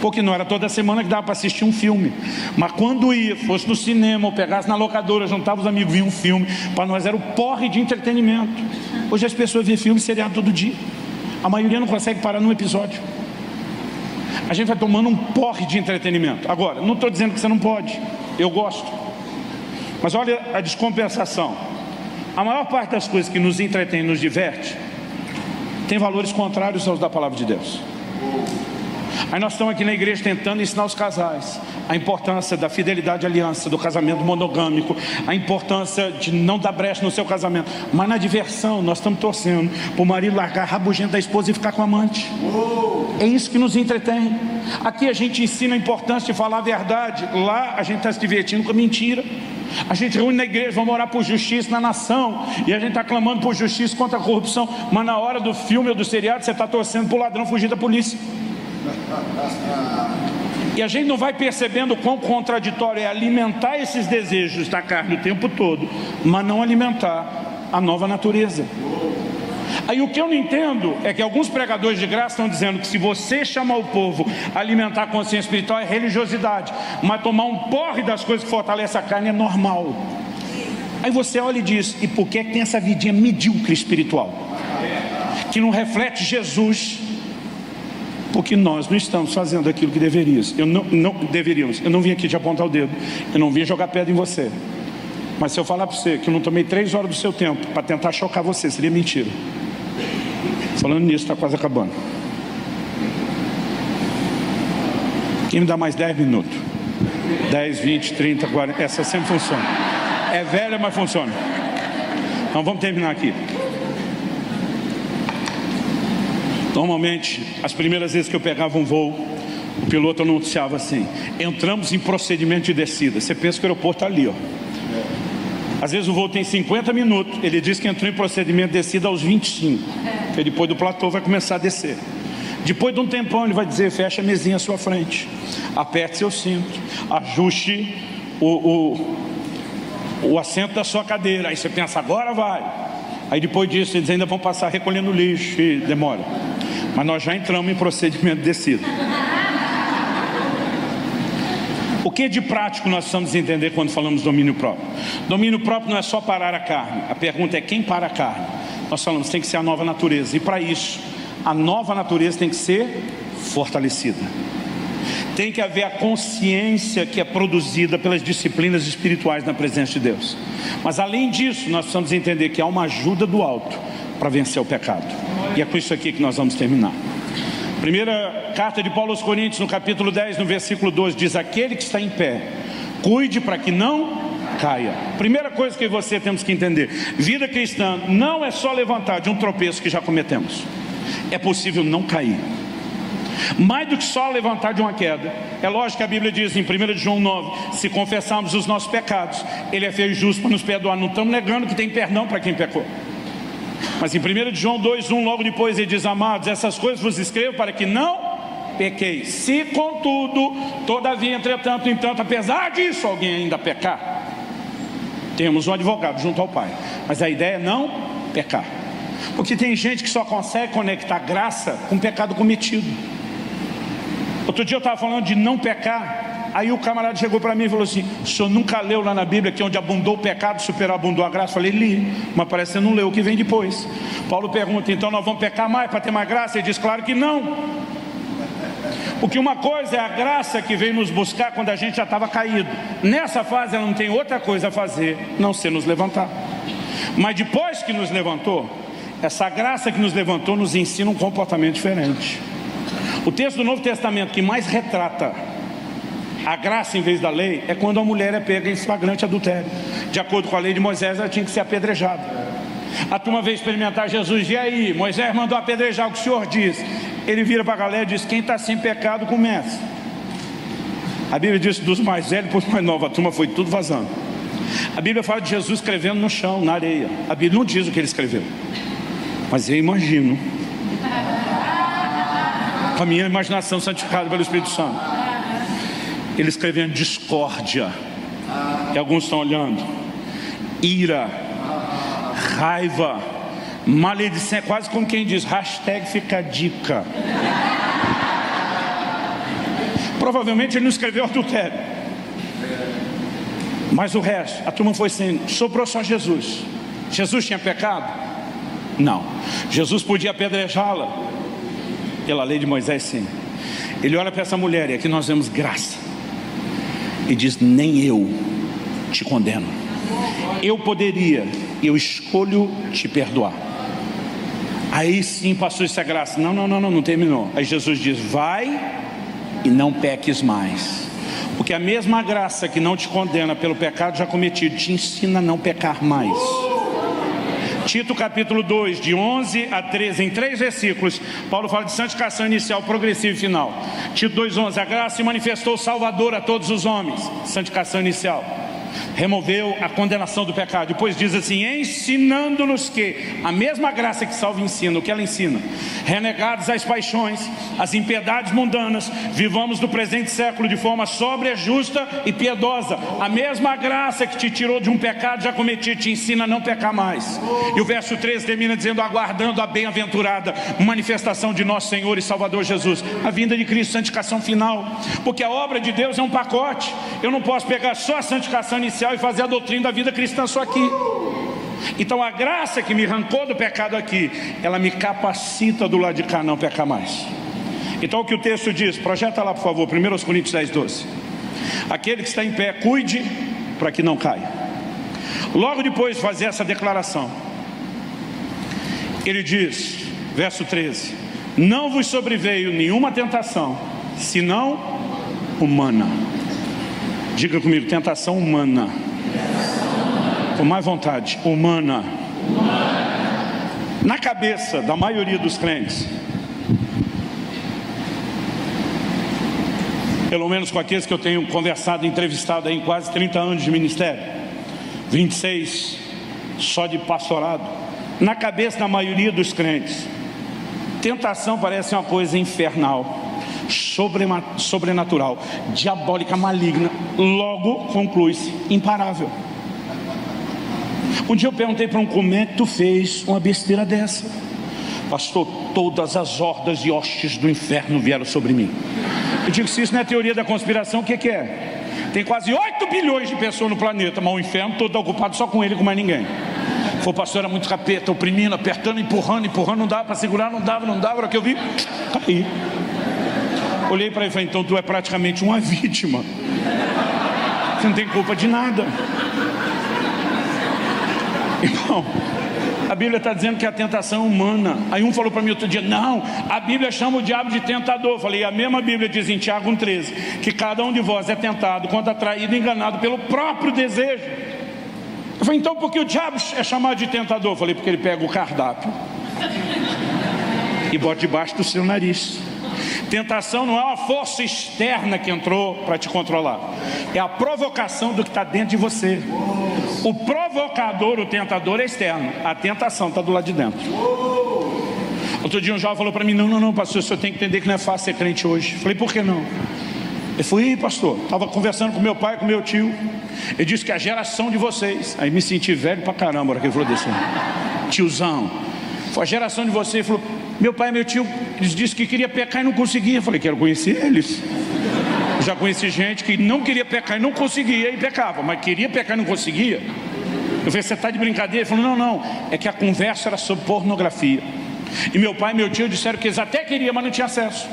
Porque não era toda semana que dava para assistir um filme. Mas quando ia, fosse no cinema, ou pegasse na locadora, juntava os amigos, via um filme, para nós era o porre de entretenimento. Hoje as pessoas vêem filme seriado todo dia. A maioria não consegue parar num episódio. A gente vai tomando um porre de entretenimento. Agora, não estou dizendo que você não pode. Eu gosto. Mas olha a descompensação. A maior parte das coisas que nos entretém e nos diverte tem valores contrários aos da palavra de Deus. Aí nós estamos aqui na igreja tentando ensinar os casais a importância da fidelidade à aliança, do casamento monogâmico, a importância de não dar brecha no seu casamento. Mas na diversão nós estamos torcendo para o marido largar a rabugenta da esposa e ficar com a amante. É isso que nos entretém. Aqui a gente ensina a importância de falar a verdade. Lá a gente está se divertindo com a mentira. A gente reúne na igreja, vamos orar por justiça na nação, e a gente está clamando por justiça contra a corrupção. Mas na hora do filme ou do seriado você está torcendo para o ladrão fugir da polícia. E a gente não vai percebendo quão contraditório é alimentar esses desejos da carne o tempo todo, mas não alimentar a nova natureza. Aí o que eu não entendo é que alguns pregadores de graça estão dizendo que se você chamar o povo a alimentar a consciência espiritual é religiosidade, mas tomar um porre das coisas que fortalecem a carne é normal. Aí você olha e diz, e por que tem essa vidinha medíocre espiritual? Que não reflete Jesus. Porque nós não estamos fazendo aquilo que deveríamos. Eu não vim aqui te apontar o dedo. Eu não vim jogar pedra em você. Mas se eu falar para você que eu não tomei 3 horas do seu tempo para tentar chocar você, seria mentira. Falando nisso, está quase acabando. Quem me dá mais 10 minutos? 10, 20, 30, 40. Essa sempre funciona. É velha, mas funciona. Então vamos terminar aqui. Normalmente, as primeiras vezes que eu pegava um voo, o piloto anunciava assim: entramos em procedimento de descida. Você pensa que o aeroporto está ali, ó. Às vezes o voo tem 50 minutos, ele diz que entrou em procedimento de descida aos 25. Porque depois do platô vai começar a descer. Depois de um tempão ele vai dizer: fecha a mesinha à sua frente, aperte seu cinto, ajuste o assento da sua cadeira. Aí você pensa: agora vai. Aí depois disso eles ainda vão passar recolhendo lixo e demora. Mas nós já entramos em procedimento de descida. O que de prático nós precisamos entender quando falamos domínio próprio? Domínio próprio não é só parar a carne. A pergunta é: quem para a carne? Nós falamos, tem que ser a nova natureza. E para isso, a nova natureza tem que ser fortalecida. Tem que haver a consciência que é produzida pelas disciplinas espirituais na presença de Deus. Mas além disso, nós precisamos entender que há uma ajuda do alto para vencer o pecado. E é com isso aqui que nós vamos terminar. Primeira carta de Paulo aos Coríntios, no capítulo 10, no versículo 12, diz: aquele que está em pé, cuide para que não caia. Primeira coisa que você e temos que entender: vida cristã não é só levantar de um tropeço que já cometemos. É possível não cair. Mais do que só levantar de uma queda. É lógico que a Bíblia diz em 1 João 9: se confessarmos os nossos pecados, Ele é fiel e justo para nos perdoar. Não estamos negando que tem perdão para quem pecou. Mas em 1 João 2:1, logo depois ele diz: amados, essas coisas vos escrevo para que não pequeis. Se contudo, todavia, entretanto, entanto, apesar disso, alguém ainda pecar, temos um advogado junto ao Pai. Mas a ideia é não pecar. Porque tem gente que só consegue conectar graça com pecado cometido. Outro dia eu estava falando de não pecar. Aí o camarada chegou para mim e falou assim: o senhor nunca leu lá na Bíblia que onde abundou o pecado, superabundou a graça? Eu falei: li, mas parece que você não leu o que vem depois. Paulo pergunta: então nós vamos pecar mais para ter mais graça? Ele diz: claro que não. Porque uma coisa é a graça que veio nos buscar quando a gente já estava caído. Nessa fase ela não tem outra coisa a fazer, não ser nos levantar. Mas depois que nos levantou, essa graça que nos levantou nos ensina um comportamento diferente. O texto do Novo Testamento que mais retrata a graça em vez da lei é quando a mulher é pega em flagrante adultério. De acordo com a lei de Moisés, ela tinha que ser apedrejada. A turma veio experimentar Jesus: e aí, Moisés mandou apedrejar, o que o senhor diz? Ele vira para a galera e diz: quem está sem pecado começa. A Bíblia diz dos mais velhos para os mais novos. A turma foi tudo vazando. A Bíblia fala de Jesus escrevendo no chão, na areia. A Bíblia não diz o que ele escreveu, mas eu imagino, com a minha imaginação santificada pelo Espírito Santo, ele escrevendo discórdia, e alguns estão olhando, ira, raiva, maledicência, quase como quem diz: hashtag fica a dica. Provavelmente ele não escreveu adultério, mas o resto, a turma foi sendo, sobrou só Jesus. Jesus tinha pecado? Não. Jesus podia apedrejá-la? Pela lei de Moisés, sim. Ele olha para essa mulher, e aqui nós vemos graça, e diz: nem eu te condeno. Eu poderia, eu escolho te perdoar. Aí sim passou essa graça. Não terminou. Aí Jesus diz: vai e não peques mais. Porque a mesma graça que não te condena pelo pecado já cometido te ensina a não pecar mais. Tito capítulo 2, de 11 a 13, em 3 versículos, Paulo fala de santificação inicial, progressiva e final. Tito 2:11, a graça se manifestou salvador a todos os homens. Santificação inicial. Removeu a condenação do pecado. Depois diz assim: ensinando-nos que a mesma graça que salva ensina. O que ela ensina? Renegados às paixões, às impiedades mundanas, vivamos no presente século de forma sóbria, justa e piedosa. A mesma graça que te tirou de um pecado já cometido te ensina a não pecar mais. E o verso 13 termina dizendo: aguardando a bem-aventurada manifestação de nosso Senhor e Salvador Jesus, a vinda de Cristo, santificação final. Porque a obra de Deus é um pacote. Eu não posso pegar só a santificação inicial e fazer a doutrina da vida cristã só aqui. Então a graça que me arrancou do pecado aqui, ela me capacita do lado de cá não pecar mais. Então o que o texto diz, projeta lá por favor, 1 Coríntios 10:12. Aquele que está em pé, cuide para que não caia. Logo depois de fazer essa declaração, ele diz, verso 13: não vos sobreveio nenhuma tentação, senão humana. Diga comigo: tentação humana. Com mais vontade: humana. Na cabeça da maioria dos crentes, pelo menos com aqueles que eu tenho conversado, entrevistado aí em quase 30 anos de ministério, 26 só de pastorado, na cabeça da maioria dos crentes, tentação parece uma coisa infernal, sobrenatural, diabólica, maligna, logo conclui-se imparável. Um dia eu perguntei para um: como é que tu fez uma besteira dessa? Pastor, todas as hordas e hostes do inferno vieram sobre mim. Eu digo: se isso não é teoria da conspiração, o que é? Tem quase 8 bilhões de pessoas no planeta, mas o inferno todo está ocupado só com ele e com mais ninguém. O pastor era muito capeta, oprimindo, apertando, empurrando, não dava para segurar, não dava, a hora que eu vi, caí. Olhei para ele e falei: então tu é praticamente uma vítima, você não tem culpa de nada. Irmão, a Bíblia está dizendo que a tentação é humana. Aí um falou para mim outro dia: não, a Bíblia chama o diabo de tentador. Eu falei: a mesma Bíblia diz em Tiago 1,13 que cada um de vós é tentado quando atraído e enganado pelo próprio desejo. Eu falei: então por que o diabo é chamado de tentador? Eu falei: porque ele pega o cardápio e bota debaixo do seu nariz. Tentação não é uma força externa que entrou para te controlar, é a provocação do que está dentro de você. O provocador, o tentador é externo, a tentação está do lado de dentro. Outro dia um jovem falou para mim: não, pastor, o senhor tem que entender que não é fácil ser crente hoje. Eu falei: por que não? Eu fui: pastor, estava conversando com meu pai e com meu tio, ele disse que a geração de vocês, aí me senti velho pra caramba, hora que ele falou desse tiozão, foi a geração de vocês. Ele falou: meu pai e meu tio, eles disseram que queria pecar e não conseguia. Eu falei: quero conhecer eles. Eu já conheci gente que não queria pecar e não conseguia, e pecava, mas queria pecar e não conseguia. Eu falei: você está de brincadeira? Ele falou: não, é que a conversa era sobre pornografia. E meu pai e meu tio disseram que eles até queriam, mas não tinham acesso,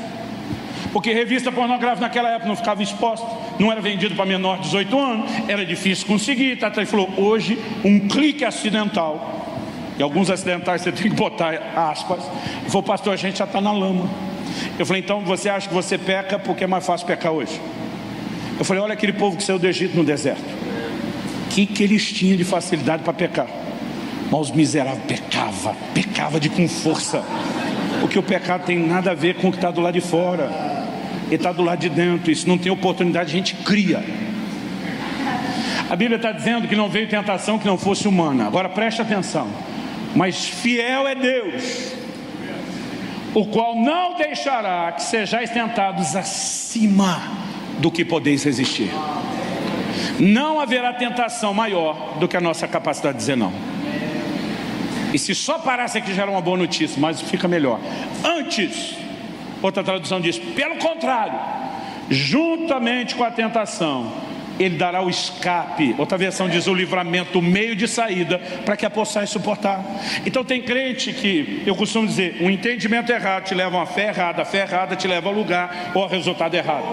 porque revista pornográfica naquela época não ficava exposta, não era vendido para menor de 18 anos, era difícil conseguir. Ele falou: hoje um clique acidental, e alguns acidentais você tem que botar aspas. Ele falou: pastor, a gente já está na lama. Eu falei: então você acha que você peca porque é mais fácil pecar hoje? Eu falei: olha aquele povo que saiu do Egito no deserto, que eles tinham de facilidade para pecar, mas os miseráveis pecava com força, porque o pecado tem nada a ver com o que está do lado de fora, ele está do lado de dentro. Isso não tem oportunidade, a gente cria. A Bíblia está dizendo que não veio tentação que não fosse humana. Agora preste atenção: mas fiel é Deus, o qual não deixará que sejais tentados acima do que podeis resistir. Não haverá tentação maior do que a nossa capacidade de dizer não. E se só parasse aqui já era uma boa notícia, mas fica melhor. Antes, outra tradução diz: pelo contrário, juntamente com a tentação, Ele dará o escape. Outra versão diz o livramento, o meio de saída, para que a possais suportar. Então tem crente que, eu costumo dizer, um entendimento errado te leva a uma fé errada te leva ao lugar ou ao resultado errado.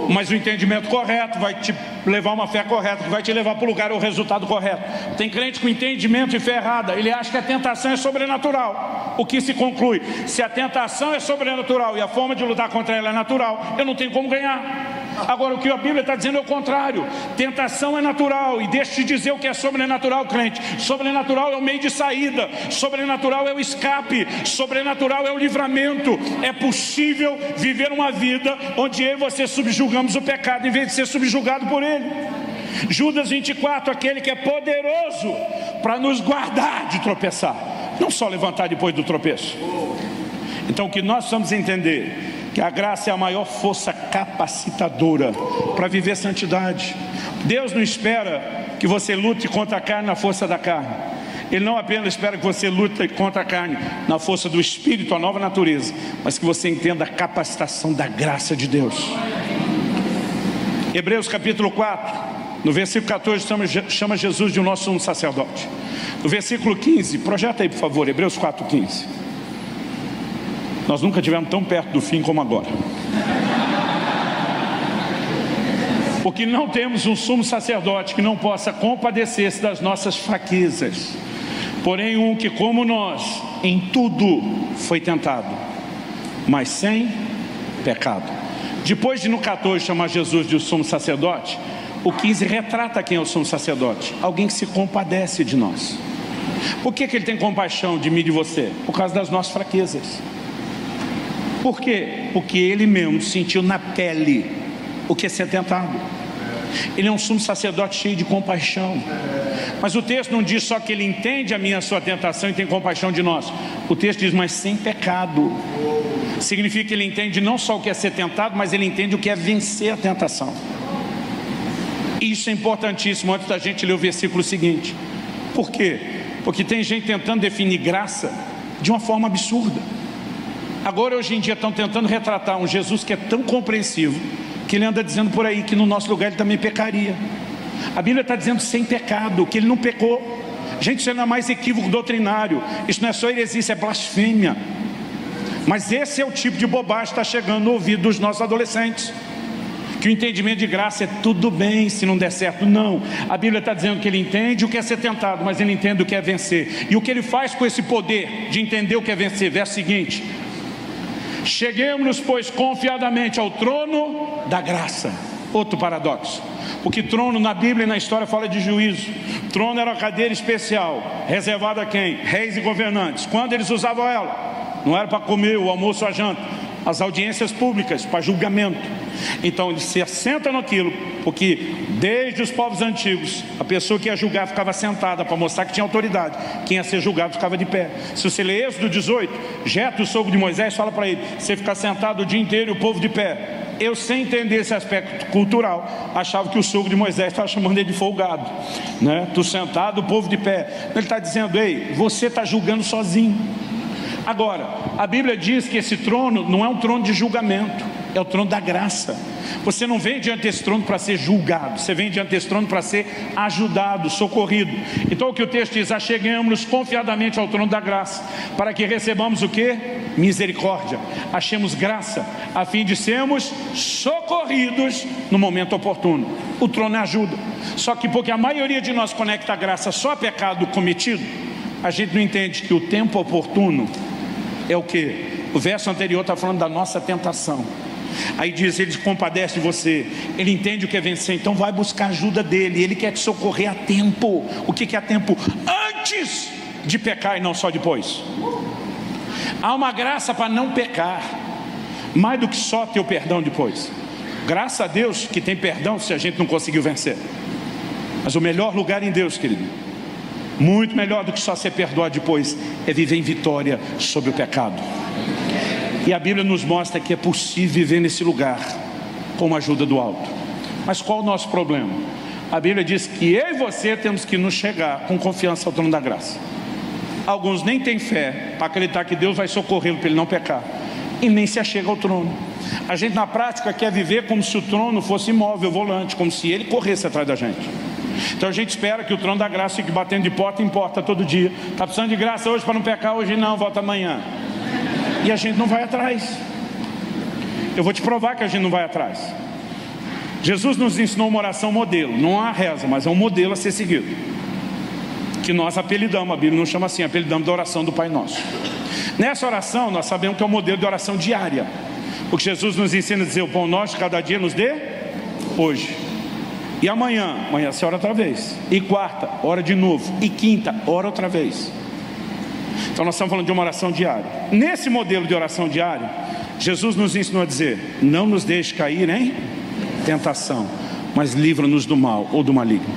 Mas o entendimento correto vai te levar a uma fé correta, que vai te levar para o lugar ou ao resultado correto. Tem crente com entendimento e fé errada, ele acha que a tentação é sobrenatural. O que se conclui: se a tentação é sobrenatural e a forma de lutar contra ela é natural, eu não tenho como ganhar. Agora o que a Bíblia está dizendo é o contrário: tentação é natural. E deixa eu te dizer o que é sobrenatural, crente. Sobrenatural é o meio de saída, sobrenatural é o escape, sobrenatural é o livramento. É possível viver uma vida onde eu e você subjugamos o pecado em vez de ser subjugado por ele. Judas 24, aquele que é poderoso para nos guardar de tropeçar, não só levantar depois do tropeço. Então o que nós precisamos entender, que a graça é a maior força capacitadora para viver santidade. Deus não espera que você lute contra a carne na força da carne. Ele não apenas espera que você lute contra a carne na força do Espírito, a nova natureza, mas que você entenda a capacitação da graça de Deus. Hebreus capítulo 4, no versículo 14, chama Jesus de o nosso sumo sacerdote. No versículo 15, projeta aí por favor, Hebreus 4,15. Nós nunca estivemos tão perto do fim como agora. Porque não temos um sumo sacerdote que não possa compadecer-se das nossas fraquezas, porém um que, como nós, em tudo foi tentado, mas sem pecado. Depois de no 14 chamar Jesus de o sumo sacerdote, o 15 retrata quem é o sumo sacerdote: alguém que se compadece de nós. Por que ele tem compaixão de mim e de você? Por causa das nossas fraquezas. Por quê? Porque ele mesmo sentiu na pele o que é ser tentado. Ele é um sumo sacerdote cheio de compaixão. Mas o texto não diz só que ele entende a minha e a sua tentação e tem compaixão de nós. O texto diz, mas sem pecado. Significa que ele entende não só o que é ser tentado, mas ele entende o que é vencer a tentação. Isso é importantíssimo antes da gente ler o versículo seguinte. Por quê? Porque tem gente tentando definir graça de uma forma absurda. Agora, hoje em dia, estão tentando retratar um Jesus que é tão compreensivo, que ele anda dizendo por aí que no nosso lugar ele também pecaria. A Bíblia está dizendo sem pecado, que ele não pecou. Gente, isso não é mais equívoco doutrinário. Isso não é só heresia, isso é blasfêmia. Mas esse é o tipo de bobagem que está chegando no ouvido dos nossos adolescentes. Que o entendimento de graça é tudo bem se não der certo. Não, a Bíblia está dizendo que ele entende o que é ser tentado, mas ele entende o que é vencer. E o que ele faz com esse poder de entender o que é vencer? Verso seguinte: cheguemos, pois, confiadamente ao trono da graça. Outro paradoxo, porque trono na Bíblia e na história fala de juízo. Trono era uma cadeira especial, reservada a quem? Reis e governantes. Quando eles usavam ela? Não era para comer o almoço ou a janta. As audiências públicas, para julgamento. Então ele se assenta naquilo, porque desde os povos antigos, a pessoa que ia julgar ficava sentada para mostrar que tinha autoridade. Quem ia ser julgado ficava de pé. Se você ler Êxodo 18, Jetro, o sogro de Moisés, fala para ele: você ficar sentado o dia inteiro e o povo de pé. Eu, sem entender esse aspecto cultural, achava que o sogro de Moisés estava chamando ele de folgado, né? Tu sentado, o povo de pé. Ele está dizendo: ei, você está julgando sozinho. Agora, a Bíblia diz que esse trono não é um trono de julgamento, é o trono da graça. Você não vem diante desse trono para ser julgado, você vem diante desse trono para ser ajudado, socorrido. Então o que o texto diz: acheguemos-nos confiadamente ao trono da graça, para que recebamos o quê? Misericórdia, achemos graça, a fim de sermos socorridos no momento oportuno. O trono é ajuda. Só que porque a maioria de nós conecta a graça só a pecado cometido, a gente não entende que o tempo oportuno é o quê? O verso anterior está falando da nossa tentação. Aí diz: ele compadece de você, ele entende o que é vencer, então vai buscar a ajuda dele, ele quer te socorrer a tempo. O que é a tempo? Antes de pecar e não só depois. Há uma graça para não pecar, mais do que só ter o perdão depois. Graças a Deus que tem perdão se a gente não conseguiu vencer. Mas o melhor lugar em Deus, querido, muito melhor do que só ser perdoado depois, é viver em vitória sobre o pecado. E a Bíblia nos mostra que é possível viver nesse lugar com a ajuda do alto. Mas qual o nosso problema? A Bíblia diz que eu e você temos que nos chegar com confiança ao trono da graça. Alguns nem têm fé para acreditar que Deus vai socorrê-lo para ele não pecar, e nem se achega ao trono. A gente na prática quer viver como se o trono fosse imóvel, volante, como se ele corresse atrás da gente. Então a gente espera que o trono da graça fique batendo de porta em porta todo dia. Está precisando de graça hoje para não pecar? Hoje não, volta amanhã. E a gente não vai atrás. Eu vou te provar que a gente não vai atrás. Jesus nos ensinou uma oração modelo. Não há reza, mas é um modelo a ser seguido, que nós apelidamos, a Bíblia não chama assim, apelidamos da oração do Pai Nosso. Nessa oração nós sabemos que é um modelo de oração diária, porque Jesus nos ensina a dizer: o pão nosso cada dia nos dê hoje. E amanhã você ora outra vez. E quarta, ora de novo. E quinta, ora outra vez. Então nós estamos falando de uma oração diária. Nesse modelo de oração diária, Jesus nos ensinou a dizer: não nos deixe cair em tentação, mas livra-nos do mal ou do maligno.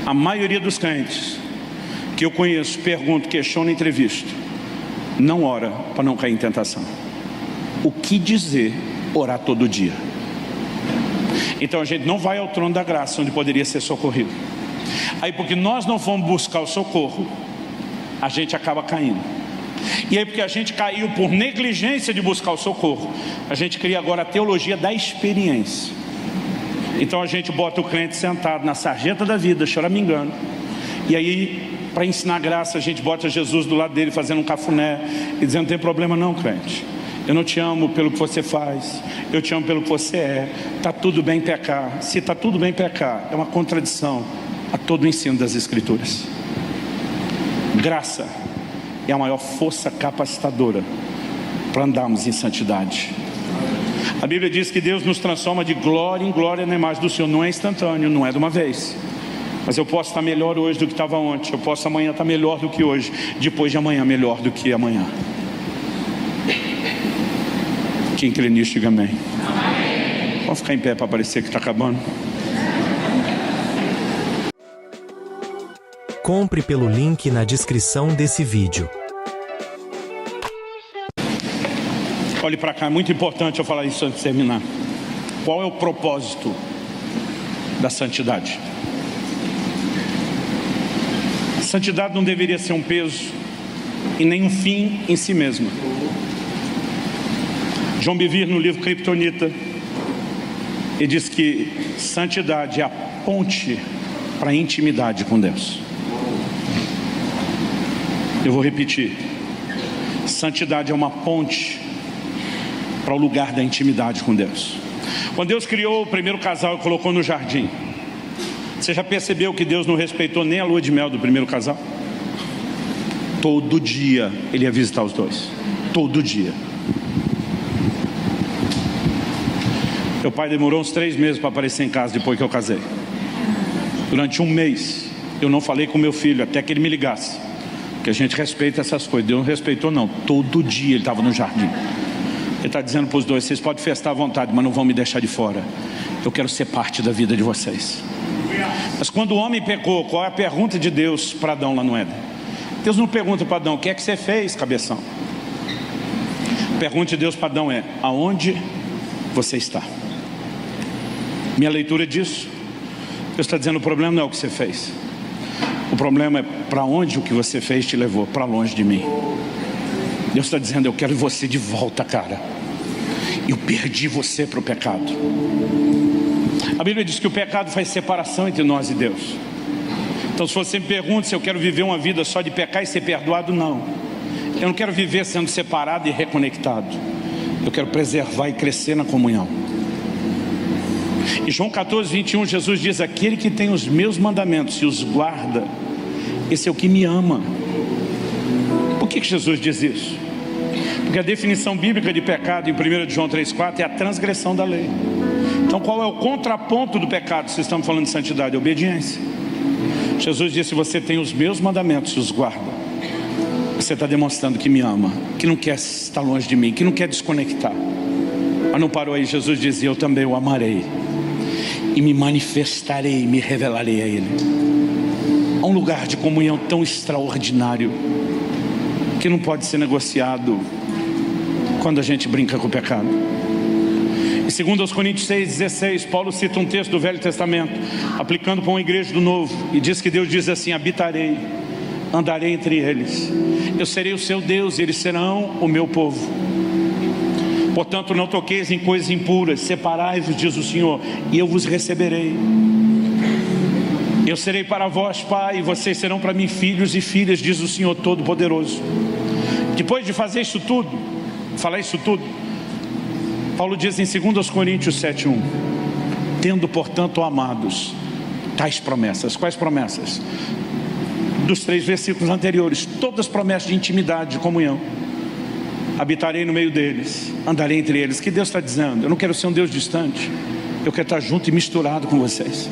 A maioria dos crentes que eu conheço, pergunto, questiono, entrevisto, não ora para não cair em tentação. O que dizer orar todo dia? Então a gente não vai ao trono da graça, onde poderia ser socorrido. Aí porque nós não fomos buscar o socorro, a gente acaba caindo. E aí porque a gente caiu por negligência de buscar o socorro, a gente cria agora a teologia da experiência. Então a gente bota o crente sentado na sarjeta da vida, choramingando. E aí, para ensinar graça, a gente bota Jesus do lado dele fazendo um cafuné e dizendo: não tem problema não, crente, eu não te amo pelo que você faz, eu te amo pelo que você é. Está tudo bem pecar. Se está tudo bem pecar, é uma contradição a todo o ensino das Escrituras. Graça é a maior força capacitadora para andarmos em santidade. A Bíblia diz que Deus nos transforma de glória em glória na imagem do Senhor. Não é instantâneo, não é de uma vez. Mas eu posso estar melhor hoje do que estava ontem. Eu posso amanhã estar melhor do que hoje. Depois de amanhã, melhor do que amanhã. Quem crê nisso, diga amém. Vamos ficar em pé para parecer que está acabando. Compre pelo link na descrição desse vídeo. Olhe para cá, é muito importante eu falar isso antes de terminar. Qual é o propósito da santidade? A santidade não deveria ser um peso e nem um fim em si mesma. João Bevere, no livro Kryptonita, ele diz que santidade é a ponte para a intimidade com Deus. Eu vou repetir. Santidade é uma ponte para o lugar da intimidade com Deus. Quando Deus criou o primeiro casal e colocou no jardim, você já percebeu que Deus não respeitou nem a lua de mel do primeiro casal? Todo dia Ele ia visitar os dois. Todo dia. Meu pai demorou uns 3 meses para aparecer em casa depois que eu casei. Durante 1 mês eu não falei com meu filho até que ele me ligasse. Porque a gente respeita essas coisas. Deus não respeitou não. Todo dia ele estava no jardim. Ele está dizendo para os dois: vocês podem festar à vontade, mas não vão me deixar de fora. Eu quero ser parte da vida de vocês. Mas quando o homem pecou, qual é a pergunta de Deus para Adão lá no Éden? Deus não pergunta para Adão: o que é que você fez, cabeção? A pergunta de Deus para Adão é: aonde você está? Minha leitura disso, Deus está dizendo: o problema não é o que você fez. O problema é para onde o que você fez te levou, para longe de mim. Deus está dizendo: eu quero você de volta, cara. Eu perdi você para o pecado. A Bíblia diz que o pecado faz separação entre nós e Deus. Então se você me pergunta se eu quero viver uma vida só de pecar e ser perdoado, não. Eu não quero viver sendo separado e reconectado. Eu quero preservar e crescer na comunhão. Em João 14, 21, Jesus diz: aquele que tem os meus mandamentos e os guarda, esse é o que me ama. Por que Jesus diz isso? Porque a definição bíblica de pecado em 1 João 3,4 é a transgressão da lei. Então qual é o contraponto do pecado? Se estamos falando de santidade, obediência. Jesus disse: se você tem os meus mandamentos e os guarda, você está demonstrando que me ama, que não quer estar longe de mim, que não quer desconectar. Mas não parou aí. Jesus dizia: eu também o amarei e me manifestarei, me revelarei a Ele. Há um lugar de comunhão tão extraordinário que não pode ser negociado quando a gente brinca com o pecado. Em 2 Coríntios 6,16, Paulo cita um texto do Velho Testamento, aplicando para uma igreja do Novo, e diz que Deus diz assim: habitarei, andarei entre eles, eu serei o seu Deus e eles serão o meu povo. Portanto, não toqueis em coisas impuras, separai-vos, diz o Senhor, e eu vos receberei. Eu serei para vós pai, e vocês serão para mim filhos e filhas, diz o Senhor Todo-Poderoso. Depois de fazer isso tudo, falar isso tudo, Paulo diz em 2 Coríntios 7,1: tendo, portanto, amados, tais promessas. Quais promessas? Dos 3 versículos anteriores, todas promessas de intimidade, de comunhão. Habitarei no meio deles, andarei entre eles. Que Deus está dizendo? Eu não quero ser um Deus distante, eu quero estar junto e misturado com vocês.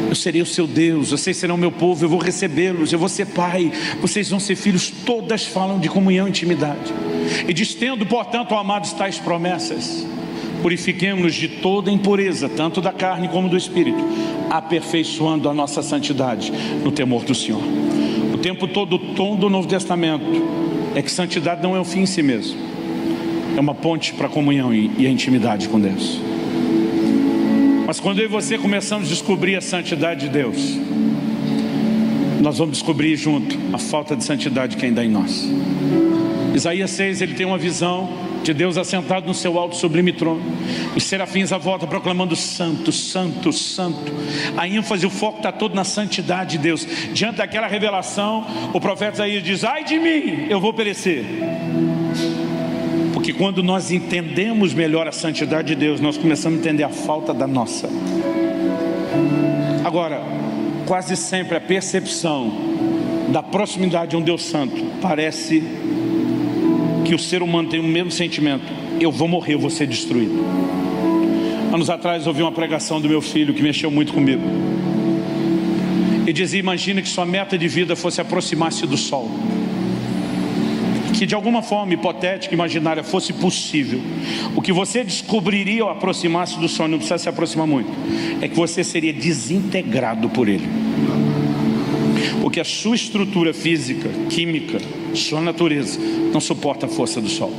Eu serei o seu Deus, vocês serão meu povo, eu vou recebê-los, eu vou ser pai, vocês vão ser filhos. Todas falam de comunhão e intimidade. E diz: tendo, portanto, amados, tais promessas, purifiquemo-nos de toda impureza, tanto da carne como do espírito, aperfeiçoando a nossa santidade no temor do Senhor. O tempo todo, o tom do Novo Testamento é que santidade não é um fim em si mesmo, é uma ponte para a comunhão e a intimidade com Deus. Mas quando eu e você começamos a descobrir a santidade de Deus, nós vamos descobrir junto a falta de santidade que ainda há em nós. Isaías 6, ele tem uma visão de Deus assentado no seu alto sublime trono, os serafins à volta proclamando: santo, santo, santo. A ênfase, o foco está todo na santidade de Deus. Diante daquela revelação, o profeta Isaías diz: ai de mim, eu vou perecer. Porque quando nós entendemos melhor a santidade de Deus, nós começamos a entender a falta da nossa. Agora, quase sempre a percepção da proximidade de um Deus santo parece que o ser humano tem o mesmo sentimento: eu vou morrer, eu vou ser destruído. Anos atrás eu ouvi uma pregação do meu filho que mexeu muito comigo. Ele dizia: imagina que sua meta de vida fosse aproximar-se do sol, que de alguma forma hipotética, imaginária, fosse possível, o que você descobriria ao aproximar-se do sol, não precisa se aproximar muito, é que você seria desintegrado por ele. Porque a sua estrutura física, química, sua natureza, não suporta a força do sol.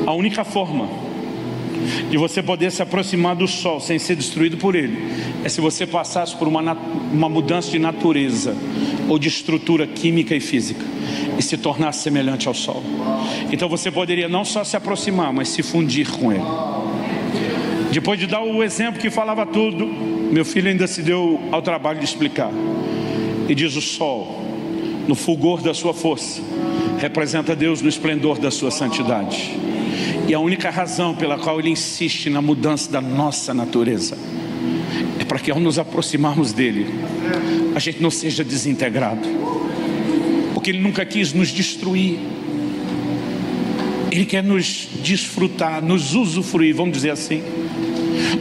A única forma de você poder se aproximar do sol sem ser destruído por ele é se você passasse por uma mudança de natureza ou de estrutura química e física e se tornasse semelhante ao sol. Então você poderia não só se aproximar, mas se fundir com ele. Depois de dar o exemplo que falava tudo, meu filho ainda se deu ao trabalho de explicar. E diz: o sol, no fulgor da sua força, representa Deus no esplendor da sua santidade. E a única razão pela qual ele insiste na mudança da nossa natureza é para que ao nos aproximarmos dele, a gente não seja desintegrado. Porque ele nunca quis nos destruir. Ele quer nos desfrutar, nos usufruir, vamos dizer assim.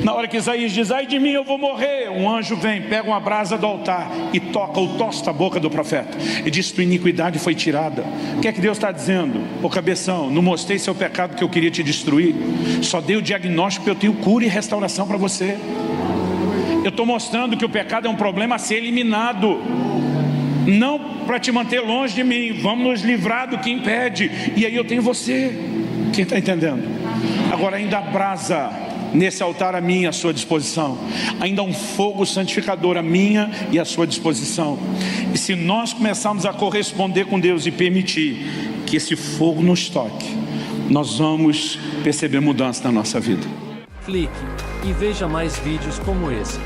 Na hora que Isaías diz: ai de mim, eu vou morrer, um anjo vem, pega uma brasa do altar e toca ou tosta a boca do profeta e diz: tua iniquidade foi tirada. O que é que Deus está dizendo? Ô cabeção, não mostrei seu pecado que eu queria te destruir, só dei o diagnóstico que eu tenho cura e restauração para você. Eu estou mostrando que o pecado é um problema a ser eliminado, não para te manter longe de mim. Vamos nos livrar do que impede, e aí eu tenho você. Quem está entendendo? Agora ainda a brasa nesse altar a minha, à sua disposição. Ainda um fogo santificador a minha e à sua disposição. E se nós começarmos a corresponder com Deus e permitir que esse fogo nos toque, nós vamos perceber mudança na nossa vida. Clique e veja mais vídeos como esse.